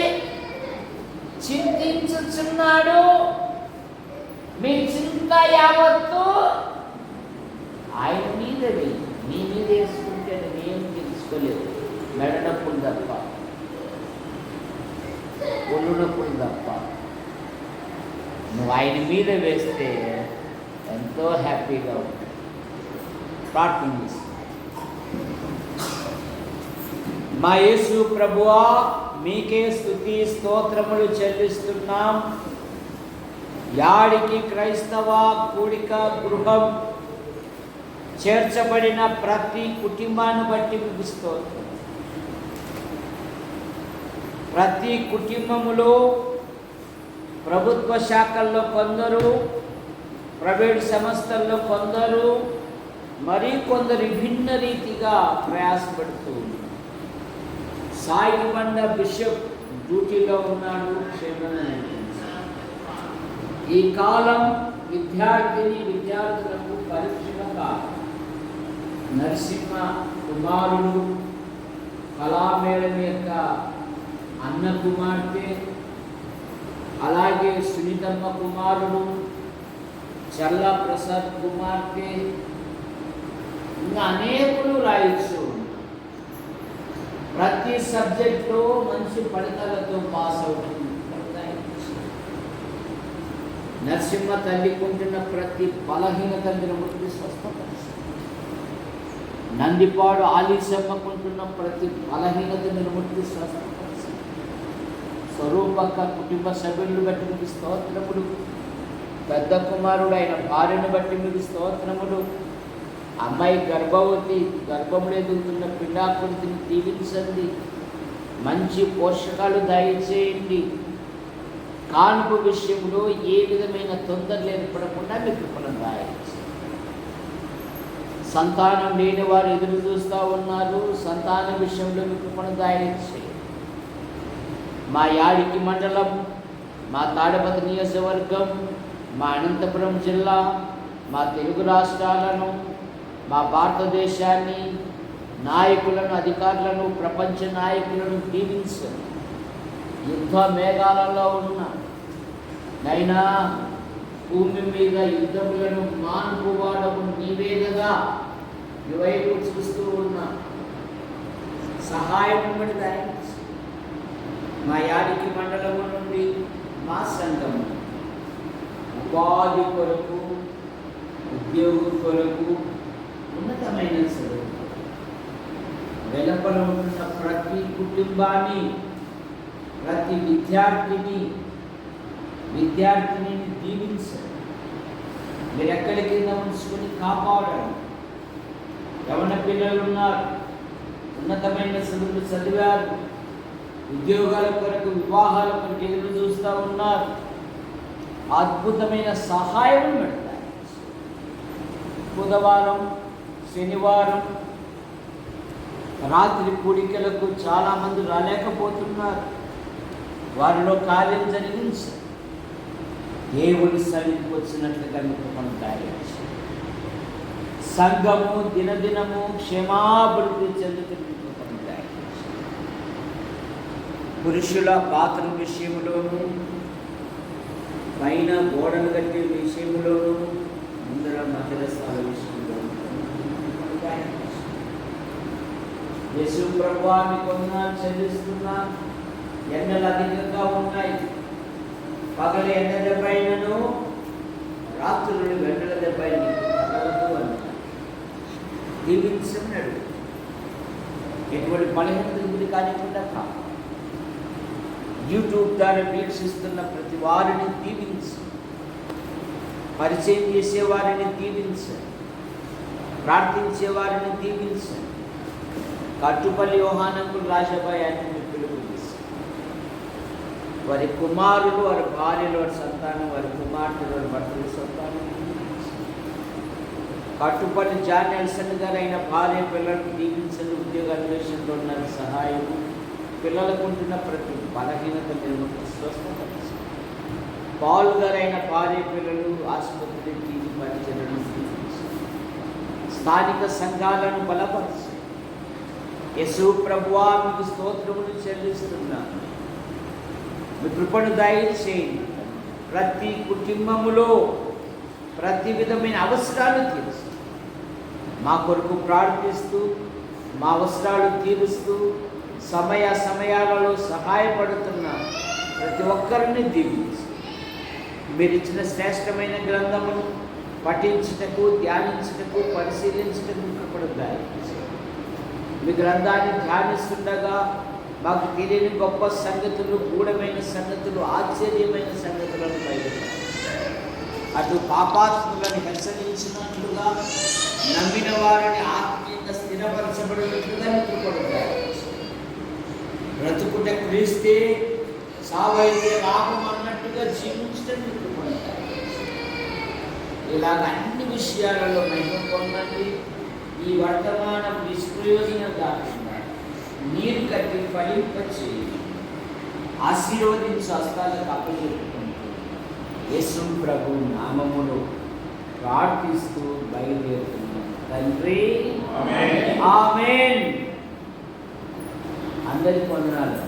Speaker 1: చింతించుచున్నాడు. మీ చింత చింత యావత్తు ఆయన మీద వెయ్యి. నీ మీద వేసుకుంటే నేను తెలుసుకోలేదు. మెడ నొప్పులు తప్ప, ఒళ్ళు నొప్పులు తప్ప. నువ్వు ఆయన మీద వేస్తే ఎంతో హ్యాపీగా ఉంటుంది. ప్రార్థన చేసి, మా యేసు ప్రభువా, మీకే స్తుతి స్తోత్రములు చెల్లిస్తున్నాం. యాడికి క్రైస్తవ కూడిక గృహం చేర్చబడిన ప్రతి కుటుంబాన్ని బట్టి మీకు స్తోత్రం. ప్రతి కుటుంబములో ప్రభుత్వ శాఖల్లో కొందరు, ప్రైవేట్ సంస్థల్లో కొందరు, మరి కొందరు విభిన్న రీతిగా ప్రయాసపడుతూ ఉన్నారు. సాయి బండ బిషప్ డ్యూటీలో ఉన్నాడు. ఈ కాలం విద్యార్థులకు పరీక్షల కాలం. నరసింహ కుమారుడు, కళామేళం యొక్క అన్న కుమార్తె, అలాగే సునీతమ్మ కుమారుడు, చల్లా ప్రసాద్ కుమార్తె, ఇంకా అనేకులు రాయొచ్చు. ప్రతి సబ్జెక్టులో మంచి ఫలితాలతో పాస్ అవుతుంది. నరసింహ తల్లికుంటున్న ప్రతి బలహీనతను ముట్టి స్వస్థపరుస్తుంది. నందిపాడు ఆలీసమ్మకుంటున్న ప్రతి బలహీనతను ముట్టి స్వస్థపరుస్తుంది. స్వరూపక కుటుంబ సభ్యులను బట్టి మీకు స్తోత్రములు. పెద్ద కుమారుడు అయిన భార్యను బట్టి మీకు స్తోత్రములు. అమ్మాయి గర్భవతి, గర్భంలో ఎదుగుతున్న పిండాకృతిని దీవించండి. మంచి పోషకాలు దయచేయండి. కాన్పు విషయంలో ఏ విధమైన తొందరలు ఏర్పడకుండా మీకు కృపను దయచేయండి. సంతానం లేని వారు ఎదురు చూస్తూ ఉన్నారు. సంతాన విషయంలో మీకు కృపను దయచేయండి. మా యాడికి మండలం, మా తాడపత్రి నియోజకవర్గం, మా అనంతపురం జిల్లా, మా తెలుగు రాష్ట్రాలను, మా భారతదేశాన్ని, నాయకులను, అధికారులను, ప్రపంచ నాయకులను దీవించండి. యుద్ధ మేఘాలలో ఉన్న నైనా భూమి మీద యుద్ధములను మానుకోవడము నీవేదగా ఇవైపు చూస్తూ ఉన్న సహాయం దయచేసి మా యాడికి మండలము నుండి మా సంఘము ఉపాధి కొరకు, ఉద్యోగం కొరకు, ఉన్నతమైన చదువు వెలుపల ఉంటున్న ప్రతి కుటుంబాన్ని, ప్రతి విద్యార్థిని దీవించండి. మీరు ఎక్కడి కింద ఉంచుకొని కాపాడండి. యవన పిల్లలు ఉన్నారు, ఉన్నతమైన చదువులు చదివారు, ఉద్యోగాల కొరకు, వివాహాల కొరకు ఎదురు చూస్తూ ఉన్నారు. అద్భుతమైన సహాయం పెడతారు. బుధవారం, శనివారం రాత్రి కూడికలకు చాలామంది రాలేకపోతున్నారు. వారిలో కార్యం జరిగించి దేవుని సన్నిధికి వచ్చినట్లుగా మీకు పొందుతాయి. సంఘము దినదినము క్షేమాభివృద్ధి చెందుతున్నట్టు పొందుతాయి. పురుషుల పాత్ర విషయంలోనూ, పైన గోడలు కట్టే విషయంలోనూ, ముందర మధ్యస్థాల విషయంలోనూ యేసు ప్రభువా మీకు వందనాలు చెల్లిస్తున్నా. ఎండలు అధికంగా ఉన్నాయి. పగలు ఎండ దెబ్బైనను, రాత్రులు వెంటల దెబ్బైన తగలదు అన్నాడు. దీవించన్నాడు. ఎటువంటి బలహీనత గురి కానికుండా కాదు. యూట్యూబ్ ద్వారా వీక్షిస్తున్న ప్రతి వారిని దీవించు. పరిచయం చేసేవారిని దీవించు. ప్రార్థించేవారిని దీవించు. కట్టుపల్లి యోహానంకు రాజభయాన్ని పిలుపు తీశారు. వారి కుమారులు, వారి భార్యలు, వారి సంతానం, వారి కుమార్తెలు, వారి భర్తల సంతానం. కట్టుపల్లి జాన్ నెల్సన్ గారు అయిన భార్య పిల్లలకు దీవించండి. ఉద్యోగ అన్వేషణలో ఉన్న సహాయం, పిల్లలకు ఉంటున్న ప్రతి బలహీనత స్వస్థపరిచి. పాల్ గారు అయిన భార్య పిల్లలు ఆసుపత్రి తీసి పరిచయను స్థానిక సంఘాలను బలపరిచి. యేసు ప్రభువా మీకు స్తోత్రములు చెల్లిస్తున్నాను. మీ కృపను దయచేయండి. ప్రతి కుటుంబములో ప్రతి విధమైన అవసరాలు తీరుస్తూ, మా కొరకు ప్రార్థిస్తూ, మా అవసరాలు తీరుస్తూ, సమయాలలో సహాయపడుతున్న ప్రతి ఒక్కరిని దీవించు. మీరు ఇచ్చిన శ్రేష్టమైన గ్రంథమును పఠించుటకు, ధ్యానించుటకు, పరిశీలించుటకు కృపను దయచేయండి. మీ గ్రంథాన్ని ధ్యానిస్తుండగా మాకు తెలియని గొప్ప సంగతులు, గూఢమైన సంగతులు, ఆశ్చర్యమైన సంగతులను బయలుదేరారు. అటు పాపాత్ములను హెచ్చరించినట్లుగా, నమ్మిన వారిని ఆత్మీయంగా స్థిరపరచబడినట్లుగా కృపను దయచేయండి. బ్రతుకుట క్రీస్తే, సావైతే లాభం అన్నట్టుగా జీవించడానికి కృపను దయచేయండి. ఇలాగ అన్ని విషయాలలో మహిమ పొందండి. ఈ వర్తమానం నిష్ప్రయోజనం కాకుండా నీరు కట్టి ఫలింపచేయండి. ఆశీర్వదించు హస్తాలకు అప్పచెప్పుకుంటూ యేసు ప్రభు నామములో ప్రార్థిస్తూ బయలుదేరుతున్నాం తండ్రి. ఆమేన్. అందరికీ వందనాలు.